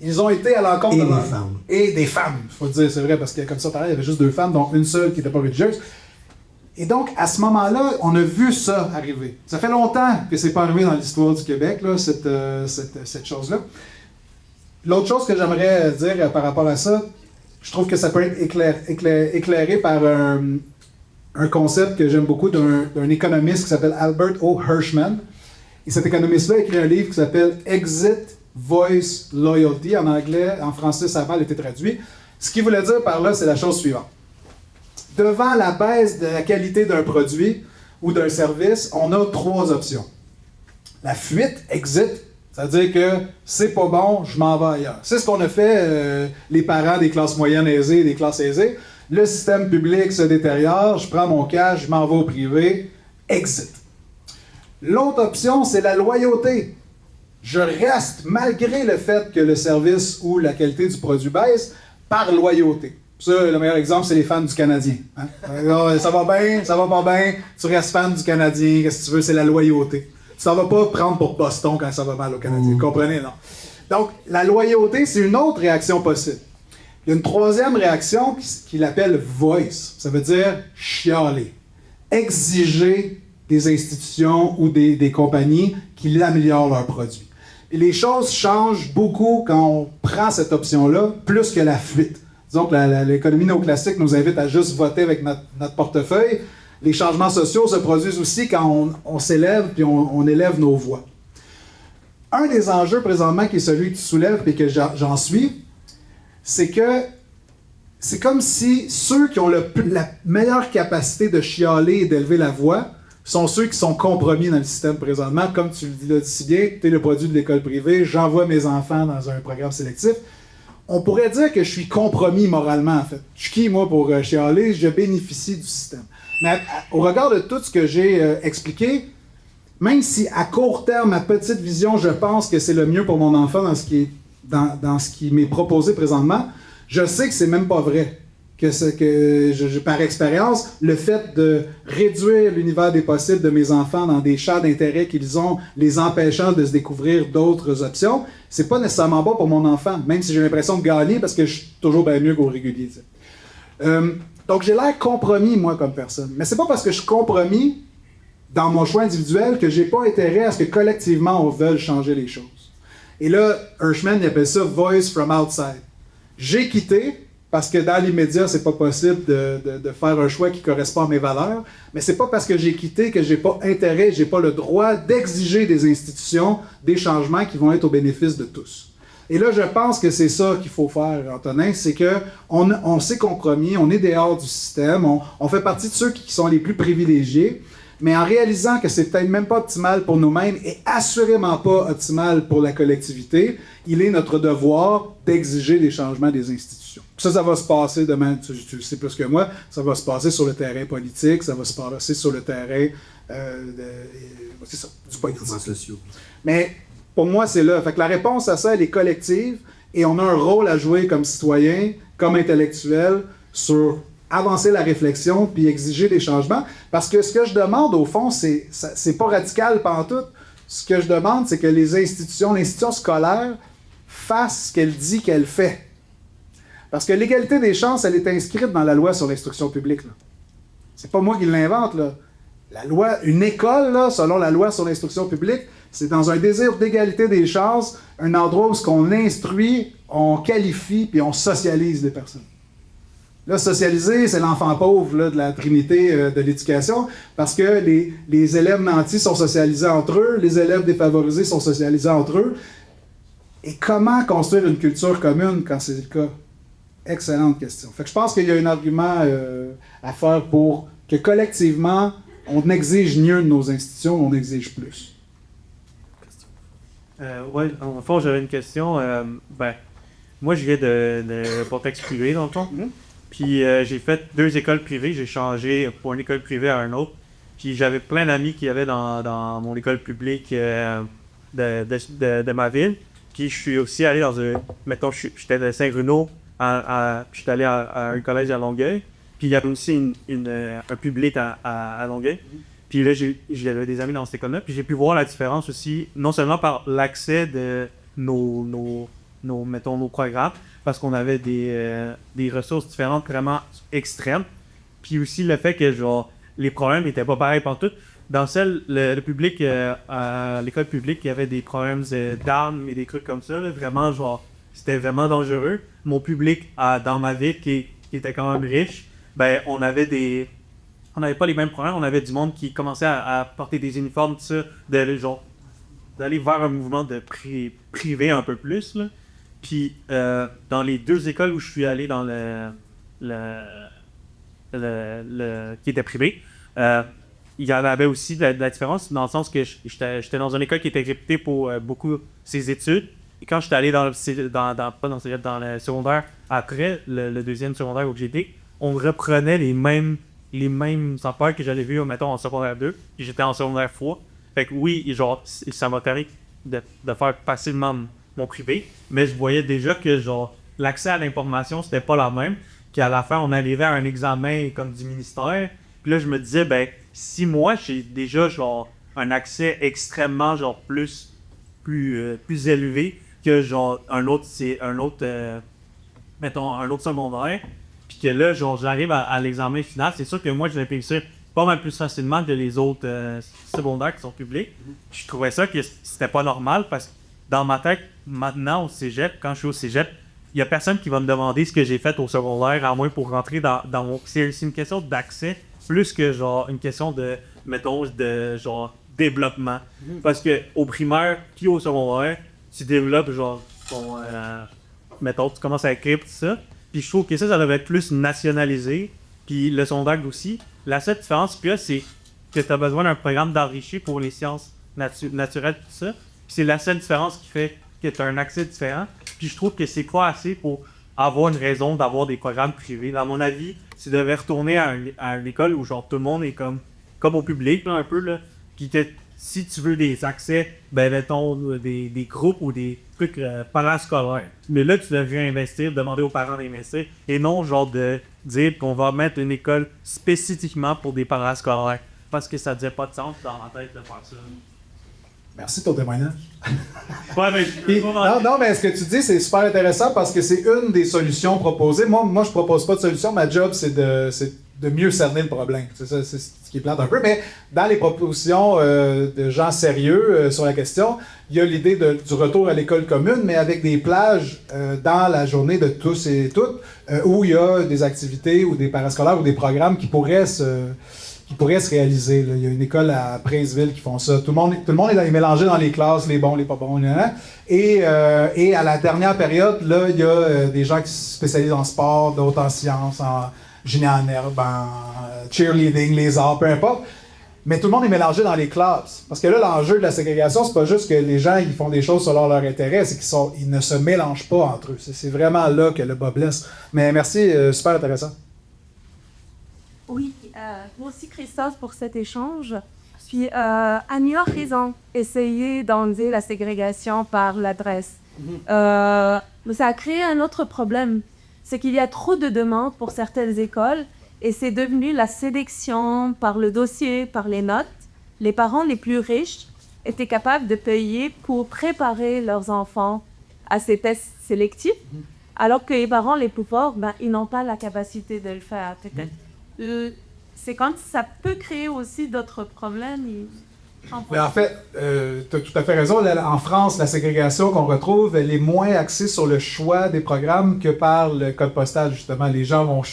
Ils ont été à l'encontre de leurs femmes. Et des femmes, il faut dire, c'est vrai, parce que comme ça, pareil, il y avait juste 2 femmes, dont une seule qui n'était pas religieuse. Et donc, à ce moment-là, on a vu ça arriver. Ça fait longtemps que c'est pas arrivé dans l'histoire du Québec, là, cette chose-là. L'autre chose que j'aimerais dire par rapport à ça, je trouve que ça peut être éclairé par un concept que j'aime beaucoup d'un économiste qui s'appelle Albert O. Hirschman. Et cet économiste-là a écrit un livre qui s'appelle Exit, Voice, Loyalty. En anglais, en français, ça a mal été traduit. Ce qu'il voulait dire par là, c'est la chose suivante. Devant la baisse de la qualité d'un produit ou d'un service, on a 3 options. La fuite, exit, ça veut dire que c'est pas bon, je m'en vais ailleurs. C'est ce qu'on a fait, les parents des classes moyennes aisées et des classes aisées. Le système public se détériore, je prends mon cash, je m'en vais au privé, exit. L'autre option, c'est la loyauté. Je reste, malgré le fait que le service ou la qualité du produit baisse, par loyauté. Ça, le meilleur exemple, c'est les fans du Canadien. Hein? Ça va bien, ça va pas bien, tu restes fan du Canadien, qu'est-ce que tu veux, c'est la loyauté. Tu t'en vas pas prendre pour Boston quand ça va mal au Canadien, comprenez, non? Donc, la loyauté, c'est une autre réaction possible. Il y a une 3e réaction qu'il appelle voice. Ça veut dire chialer. Exiger des institutions ou des compagnies qui améliorent leurs produits. Et les choses changent beaucoup quand on prend cette option-là, plus que la fuite. Disons que l'économie néoclassique nous invite à juste voter avec notre portefeuille. Les changements sociaux se produisent aussi quand on s'élève puis on élève nos voix. Un des enjeux présentement qui est celui que tu soulèves et que j'en suis, c'est que c'est comme si ceux qui ont la meilleure capacité de chialer et d'élever la voix sont ceux qui sont compromis dans le système présentement. Comme tu l'as dit si bien, tu es le produit de l'école privée, j'envoie mes enfants dans un programme sélectif. On pourrait dire que je suis compromis moralement, en fait. Je suis qui, moi, pour chialer? Je bénéficie du système. Mais au regard de tout ce que j'ai expliqué, même si à court terme, ma petite vision, je pense que c'est le mieux pour mon enfant dans ce qui m'est proposé présentement, je sais que c'est même pas vrai. Par expérience, le fait de réduire l'univers des possibles de mes enfants dans des champs d'intérêt qu'ils ont, les empêchant de se découvrir d'autres options, c'est pas nécessairement bon pour mon enfant, même si j'ai l'impression de gagner parce que je suis toujours bien mieux qu'au régulier. Donc j'ai l'air compromis, moi, comme personne. Mais c'est pas parce que je suis compromis dans mon choix individuel que j'ai pas intérêt à ce que collectivement on veuille changer les choses. Et là, Hirschman il appelle ça « voice from outside ». J'ai quitté parce que dans l'immédiat, c'est pas possible de faire un choix qui correspond à mes valeurs, mais c'est pas parce que j'ai quitté que j'ai pas intérêt, j'ai pas le droit d'exiger des institutions des changements qui vont être au bénéfice de tous. Et là, je pense que c'est ça qu'il faut faire, Antonin, c'est que on s'est compromis, on est dehors du système, on fait partie de ceux qui sont les plus privilégiés, mais en réalisant que c'est peut-être même pas optimal pour nous-mêmes et assurément pas optimal pour la collectivité, il est notre devoir d'exiger des changements des institutions. Ça va se passer demain, tu le sais plus que moi, ça va se passer sur le terrain politique, ça va se passer sur le terrain du politique. Sociaux. Mais pour moi, c'est là. Fait que la réponse à ça, elle est collective et on a un rôle à jouer comme citoyen, comme intellectuel, sur avancer la réflexion puis exiger des changements. Parce que ce que je demande, au fond, c'est pas radical pantoute. Ce que je demande, c'est que l'institution scolaire fasse ce qu'elle dit qu'elle fait. Parce que l'égalité des chances, elle est inscrite dans la loi sur l'instruction publique. Là. C'est pas moi qui l'invente, là. La loi, une école, là, selon la loi sur l'instruction publique, c'est dans un désir d'égalité des chances, un endroit où on instruit, on qualifie, puis on socialise les personnes. Là, socialiser, c'est l'enfant pauvre là, de la trinité de l'éducation, parce que les élèves nantis sont socialisés entre eux, les élèves défavorisés sont socialisés entre eux. Et comment construire une culture commune quand c'est le cas? Excellente question. Fait que je pense qu'il y a un argument à faire pour que collectivement, on exige mieux de nos institutions, on exige plus. Oui, en fond, j'avais une question. Moi, je viens de contexte privé, dans le fond. Puis j'ai fait 2 écoles privées. J'ai changé pour une école privée à une autre. Puis j'avais plein d'amis qui avaient dans mon école publique de ma ville. Puis je suis aussi allé dans un... Mettons, j'étais de Saint-Bruno, puis j'étais allé à un collège à Longueuil. Puis il y avait aussi un public à Longueuil. Puis là, j'avais des amis dans cette école-là. Puis j'ai pu voir la différence aussi, non seulement par l'accès de nos programmes, parce qu'on avait des ressources différentes vraiment extrêmes. Puis aussi le fait que genre les problèmes n'étaient pas pareils partout. Dans le public, à l'école publique, il y avait des problèmes d'armes et des trucs comme ça. Là, vraiment, genre, c'était vraiment dangereux. Mon public dans ma ville, qui était quand même riche, ben on n'avait pas les mêmes problèmes. On avait du monde qui commençait à porter des uniformes, tout ça, d'aller vers un mouvement de privé un peu plus. Là. Puis, dans les 2 écoles où je suis allé dans qui était privé, il y en avait aussi de la différence, dans le sens que j'étais dans une école qui était réputée pour beaucoup ses études. Et quand j'étais allé dans le secondaire, après le 2e secondaire où j'étais, on reprenait les mêmes affaires que j'avais vues, mettons, en secondaire 2, puis j'étais en secondaire 3. Fait que oui, genre, ça m'a permis de faire facilement mon privé, mais je voyais déjà que, genre, l'accès à l'information, c'était pas la même, qu'à la fin, on arrivait à un examen comme du ministère, puis là, je me disais, ben, si moi, j'ai déjà, genre, un accès extrêmement, genre, plus élevé que, genre, un autre secondaire, puis que là, genre, j'arrive à l'examen final, c'est sûr que moi, je l'ai réussi pas mal plus facilement que les autres secondaires qui sont publics. Je trouvais ça que c'était pas normal, parce que dans ma tête, maintenant, au cégep, quand je suis au cégep, il y a personne qui va me demander ce que j'ai fait au secondaire, à moins pour rentrer dans mon... C'est une question d'accès, plus que, genre, une question de, mettons, de, genre, développement. Parce que au primaire, puis au secondaire, tu développes, genre, mettons, tu commences à écrire, tout ça. Puis je trouve que ça devrait être plus nationalisé. Puis le secondaire aussi. La seule différence, puis là, c'est que tu as besoin d'un programme d'enrichi pour les sciences naturelles, tout ça. Puis c'est la seule différence qui fait que tu as un accès différent. Puis je trouve que c'est pas assez pour avoir une raison d'avoir des programmes privés. Dans mon avis, tu devais retourner à une école où genre tout le monde est comme au public, là, un peu, là. Puis si tu veux des accès, ben mettons des groupes ou des trucs parascolaires. Mais là, tu devrais investir, demander aux parents d'investir, et non genre de dire qu'on va mettre une école spécifiquement pour des parascolaires. Parce que ça ne faisait pas de sens dans ma tête de faire ça. Merci de ton témoignage. Ouais, mais non, mais ce que tu dis, c'est super intéressant parce que c'est une des solutions proposées. Moi, je propose pas de solution. Ma job, c'est de mieux cerner le problème. C'est ça, c'est ce qui plante un peu. Mais dans les propositions de gens sérieux sur la question, il y a l'idée du retour à l'école commune, mais avec des plages dans la journée de tous et toutes, où il y a des activités ou des parascolaires ou des programmes qui pourraient se réaliser. Là. Il y a une école à Princeville qui font ça. Tout le monde est mélangé dans les classes, les bons, les pas bons. Et à la dernière période, là, il y a des gens qui se spécialisent en sport, d'autres en sciences, en génie en herbe, en cheerleading, les arts, peu importe. Mais tout le monde est mélangé dans les classes. Parce que là, l'enjeu de la ségrégation, c'est pas juste que les gens ils font des choses selon leur intérêt, c'est qu'ils ne se mélangent pas entre eux. C'est vraiment là que le bas blesse. Mais merci, super intéressant. Oui, moi aussi Christophe pour cet échange. Puis Annie a raison, essayer d'enlever la ségrégation par l'adresse. Mais ça a créé un autre problème, c'est qu'il y a trop de demandes pour certaines écoles et c'est devenu la sélection par le dossier, par les notes. Les parents les plus riches étaient capables de payer pour préparer leurs enfants à ces tests sélectifs, Alors que les parents les plus forts, ils n'ont pas la capacité de le faire. C'est quand ça peut créer aussi d'autres problèmes. Mais en fait, tu as tout à fait raison. En France, la ségrégation qu'on retrouve, elle est moins axée sur le choix des programmes que par le code postal, justement. Les gens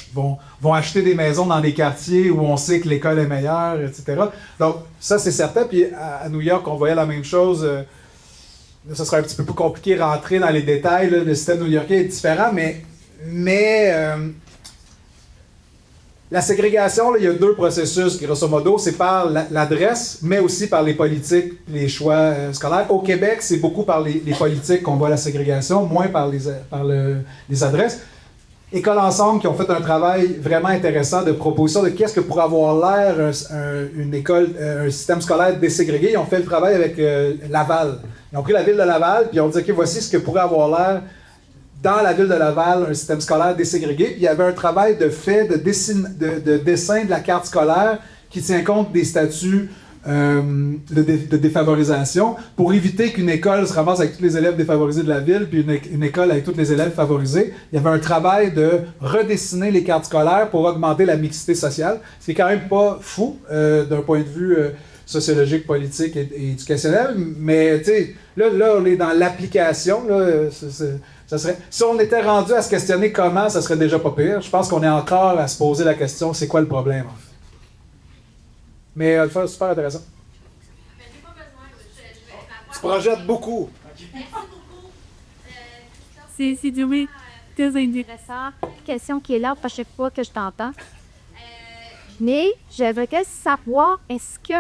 vont acheter des maisons dans des quartiers où on sait que l'école est meilleure, etc. Donc, ça, c'est certain. Puis à New York, on voyait la même chose. Ça serait un petit peu plus compliqué de rentrer dans les détails. Là. Le système new-yorkais est différent, mais la ségrégation, là, il y a deux processus, grosso modo. C'est par l'adresse, mais aussi par les politiques, les choix scolaires. Au Québec, c'est beaucoup par les politiques qu'on voit la ségrégation, moins par les adresses. École Ensemble, qui ont fait un travail vraiment intéressant de proposition de qu'est-ce que pourrait avoir l'air une école, un système scolaire déségrégé. Ils ont fait le travail avec Laval. Ils ont pris la ville de Laval, puis ils ont dit, OK, voici ce que pourrait avoir l'air dans la ville de Laval, un système scolaire déségrégé. Puis il y avait un travail de dessin de la carte scolaire qui tient compte des statuts de défavorisation pour éviter qu'une école se ramasse avec tous les élèves défavorisés de la ville puis une école avec tous les élèves favorisés. Il y avait un travail de redessiner les cartes scolaires pour augmenter la mixité sociale. C'est quand même pas fou d'un point de vue sociologique, politique et éducationnel, mais tu sais, là, on est dans l'application. Là, ça serait, si on était rendu à se questionner comment, ça serait déjà pas pire. Je pense qu'on est encore à se poser la question, c'est quoi le problème, en fait. Mais c'est super intéressant. Tu projettes beaucoup. C'est très intéressant. Question qui est là à chaque fois que je t'entends. Mais j'aimerais savoir, est-ce que,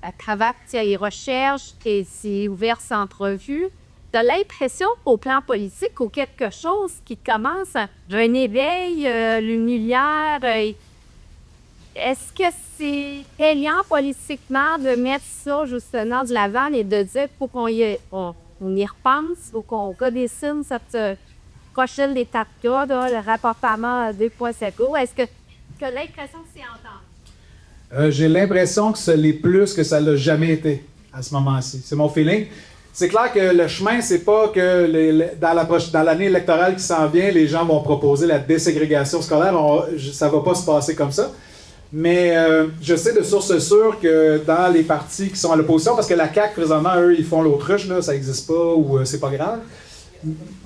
à travers les recherches et ces ouvertes entrevues, tu as l'impression au plan politique ou quelque chose qui commence, un éveil, une lumière, est-ce que c'est payant politiquement de mettre ça justement de l'avant et de dire faut qu'on y repense, faut qu'on redessine cette prochaine étape-là, le rapportement 2.0? Est-ce que tu as l'impression que c'est entendu? J'ai l'impression que ce l'est plus que ça l'a jamais été à ce moment-ci. C'est mon feeling. C'est clair que le chemin, c'est pas que dans l'année électorale qui s'en vient, les gens vont proposer la déségrégation scolaire. Ça va pas se passer comme ça. Mais je sais de sources sûres que dans les partis qui sont à l'opposition, parce que la CAQ, présentement, eux, ils font l'autruche, là, ça n'existe pas ou c'est pas grave.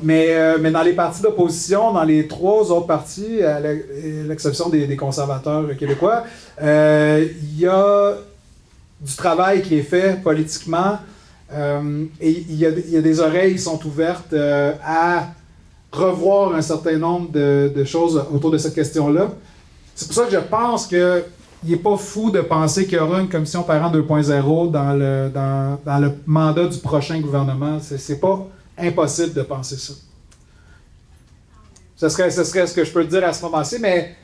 Mais dans les partis d'opposition, dans les trois autres partis, à l'exception des conservateurs québécois, il y a du travail qui est fait politiquement et il y a des oreilles qui sont ouvertes à revoir un certain nombre de choses autour de cette question-là. C'est pour ça que je pense qu'il n'est pas fou de penser qu'il y aura une commission parent 2.0 dans le mandat du prochain gouvernement. C'est pas impossible de penser ça. Ce serait ce que je peux te dire à ce moment-ci, mais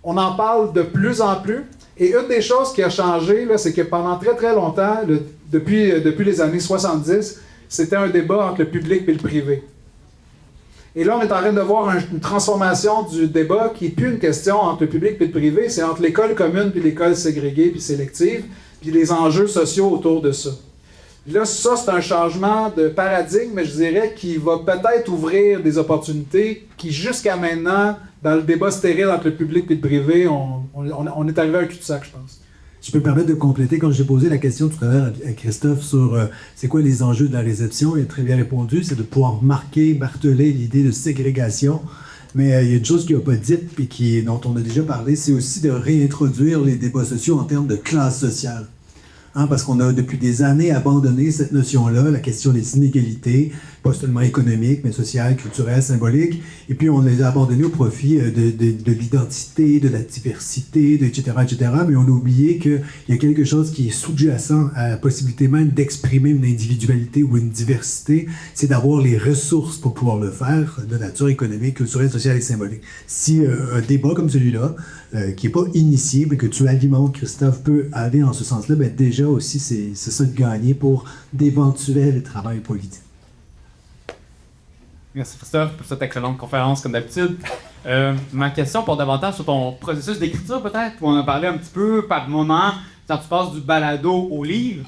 on en parle de plus en plus. Et une des choses qui a changé, là, c'est que pendant très très longtemps, depuis les années 70, c'était un débat entre le public et le privé. Et là, on est en train de voir une transformation du débat qui n'est plus une question entre le public et le privé, c'est entre l'école commune et l'école ségrégée puis sélective, puis les enjeux sociaux autour de ça. Là, ça, c'est un changement de paradigme, je dirais, qui va peut-être ouvrir des opportunités qui, jusqu'à maintenant, dans le débat stérile entre le public et le privé, on est arrivé à un cul-de-sac, je pense. Je peux me permettre de compléter. Quand j'ai posé la question tout à l'heure à Christophe sur c'est quoi les enjeux de la réception, il a très bien répondu, c'est de pouvoir marteler l'idée de ségrégation. Mais il y a une chose qu'il n'a pas dite et dont on a déjà parlé, c'est aussi de réintroduire les débats sociaux en termes de classe sociale. Parce qu'on a depuis des années abandonné cette notion-là, la question des inégalités, pas seulement économiques, mais sociales, culturelles, symboliques, et puis on les a abandonnées au profit de l'identité, de la diversité, etc., etc., mais on a oublié qu'il y a quelque chose qui est sous-jacent à la possibilité même d'exprimer une individualité ou une diversité, c'est d'avoir les ressources pour pouvoir le faire, de nature économique, culturelle, sociale et symbolique. Si un débat comme celui-là, qui n'est pas initié, mais que tu alimentes, Christophe, peut aller en ce sens-là, ben déjà aussi, c'est ça de gagner pour d'éventuels travail politique. Merci Christophe pour cette excellente conférence, comme d'habitude. Ma question porte davantage sur ton processus d'écriture, peut-être, où on a parlé un petit peu par moment, quand tu passes du balado au livre,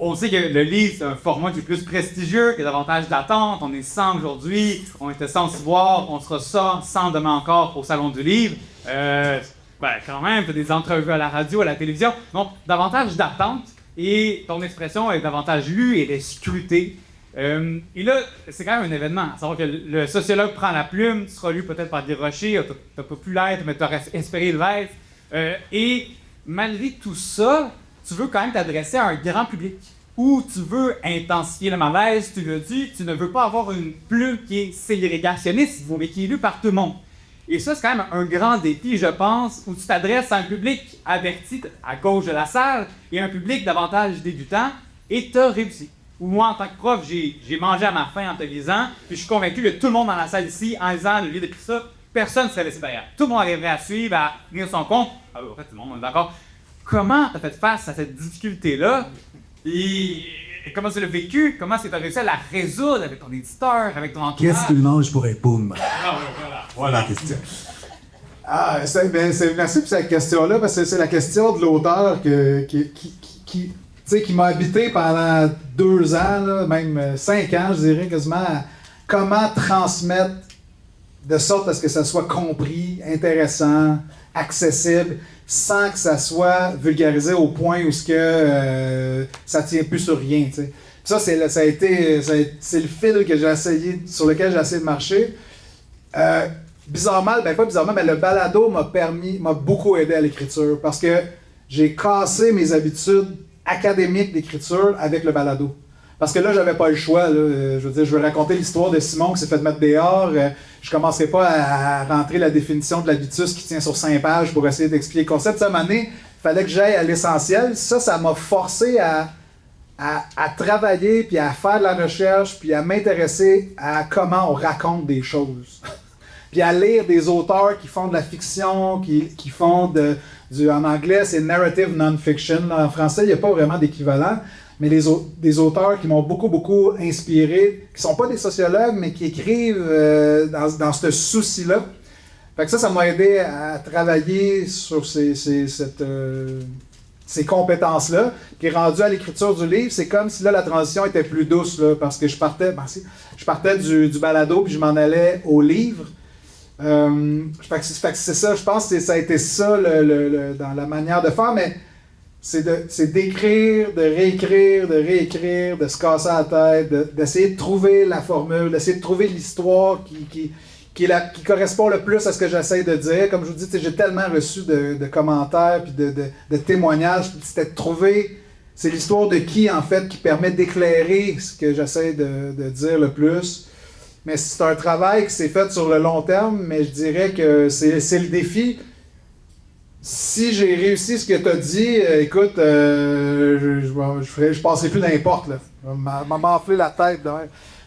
on sait que le livre, c'est un format qui est plus prestigieux, qui a davantage d'attente. On est 100 aujourd'hui, on était 100 ce soir, on sera 100 demain encore au Salon du Livre. Quand même, tu as des entrevues à la radio, à la télévision. Donc, davantage d'attente et ton expression est davantage lue et est scrutée. Et là, c'est quand même un événement. À savoir que le sociologue prend la plume, tu seras lu peut-être par des rochers, tu n'as pas pu l'être, mais tu aurais espéré l'être. Et malgré tout ça, tu veux quand même t'adresser à un grand public. Ou tu veux intensifier le malaise, tu le dis, tu ne veux pas avoir une plume qui est ségrégationniste, mais qui est lue par tout le monde. Et ça, c'est quand même un grand défi, je pense, où tu t'adresses à un public averti à gauche de la salle et un public davantage débutant, et tu as réussi. Ou moi, en tant que prof, j'ai mangé à ma faim en te lisant, puis je suis convaincu que tout le monde dans la salle ici, en lisant le livre de ça, personne ne serait laissé derrière. Tout le monde arriverait à suivre, à lire son compte. Ah, en fait, tout le monde est d'accord. Comment tu as fait face à cette difficulté-là? Et comment tu l'as vécu? Comment tu as réussi à la résoudre avec ton éditeur, avec ton entourage? Qu'est-ce qu'une mange pour un poum? Voilà la question. Merci pour cette question-là, parce que c'est la question de l'auteur qui m'a habité pendant 2 ans, là, même 5 ans, je dirais quasiment, à comment transmettre de sorte à ce que ça soit compris, intéressant, accessible, sans que ça soit vulgarisé au point où ça tient plus sur rien. T'sais. Ça, c'est le fil que sur lequel j'ai essayé de marcher. Bizarrement, pas bizarrement, mais le balado m'a beaucoup aidé à l'écriture parce que j'ai cassé mes habitudes académiques d'écriture avec le balado. Parce que là, j'avais pas le choix. Là. Je veux raconter l'histoire de Simon qui s'est fait mettre dehors. Je commencerai pas à rentrer la définition de l'habitus qui tient sur 5 pages pour essayer d'expliquer le concept. Cette année, il fallait que j'aille à l'essentiel. Ça m'a forcé à travailler, puis à faire de la recherche, puis à m'intéresser à comment on raconte des choses. Puis à lire des auteurs qui font de la fiction, qui font en anglais, c'est narrative non-fiction. En français, il n'y a pas vraiment d'équivalent. Mais des auteurs qui m'ont beaucoup, beaucoup inspiré, qui sont pas des sociologues, mais qui écrivent dans ce souci-là. Fait que ça m'a aidé à travailler sur ces compétences-là. Puis rendu à l'écriture du livre, c'est comme si là, la transition était plus douce, là, parce que je partais du balado, puis je m'en allais au livre. Fait que c'est ça, je pense que ça a été ça dans la manière de faire, mais c'est d'écrire, de réécrire, de se casser la tête, d'essayer de trouver la formule, d'essayer de trouver l'histoire qui correspond le plus à ce que j'essaie de dire. Comme je vous dis, j'ai tellement reçu de commentaires puis de témoignages, c'était de trouver, c'est l'histoire de qui en fait qui permet d'éclairer ce que j'essaie de dire le plus. Mais c'est un travail qui s'est fait sur le long terme, mais je dirais que c'est le défi. Si j'ai réussi ce que tu as dit, écoute, je passerai plus n'importe. Je vais m'enfler la tête.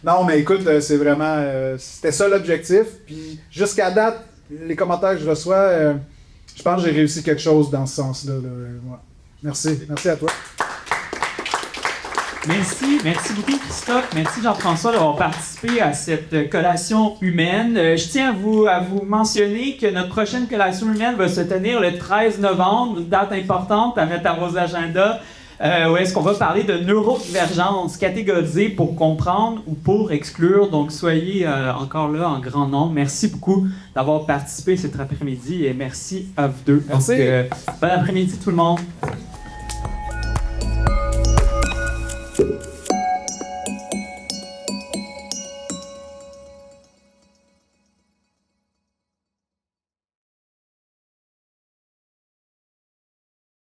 Non, mais écoute, c'est vraiment... c'était ça l'objectif. Puis jusqu'à date, les commentaires que je reçois, je pense que j'ai réussi quelque chose dans ce sens-là. Ouais. Merci. Merci à toi. Merci beaucoup Christophe, merci Jean-François d'avoir participé à cette collation humaine. Je tiens à vous mentionner que notre prochaine collation humaine va se tenir le 13 novembre, une date importante à mettre à vos agendas, où est-ce qu'on va parler de neurodivergence, catégorisée pour comprendre ou pour exclure. Donc soyez encore là en grand nombre. Merci beaucoup d'avoir participé cet après-midi et merci à vous deux. Merci. Bon après-midi tout le monde.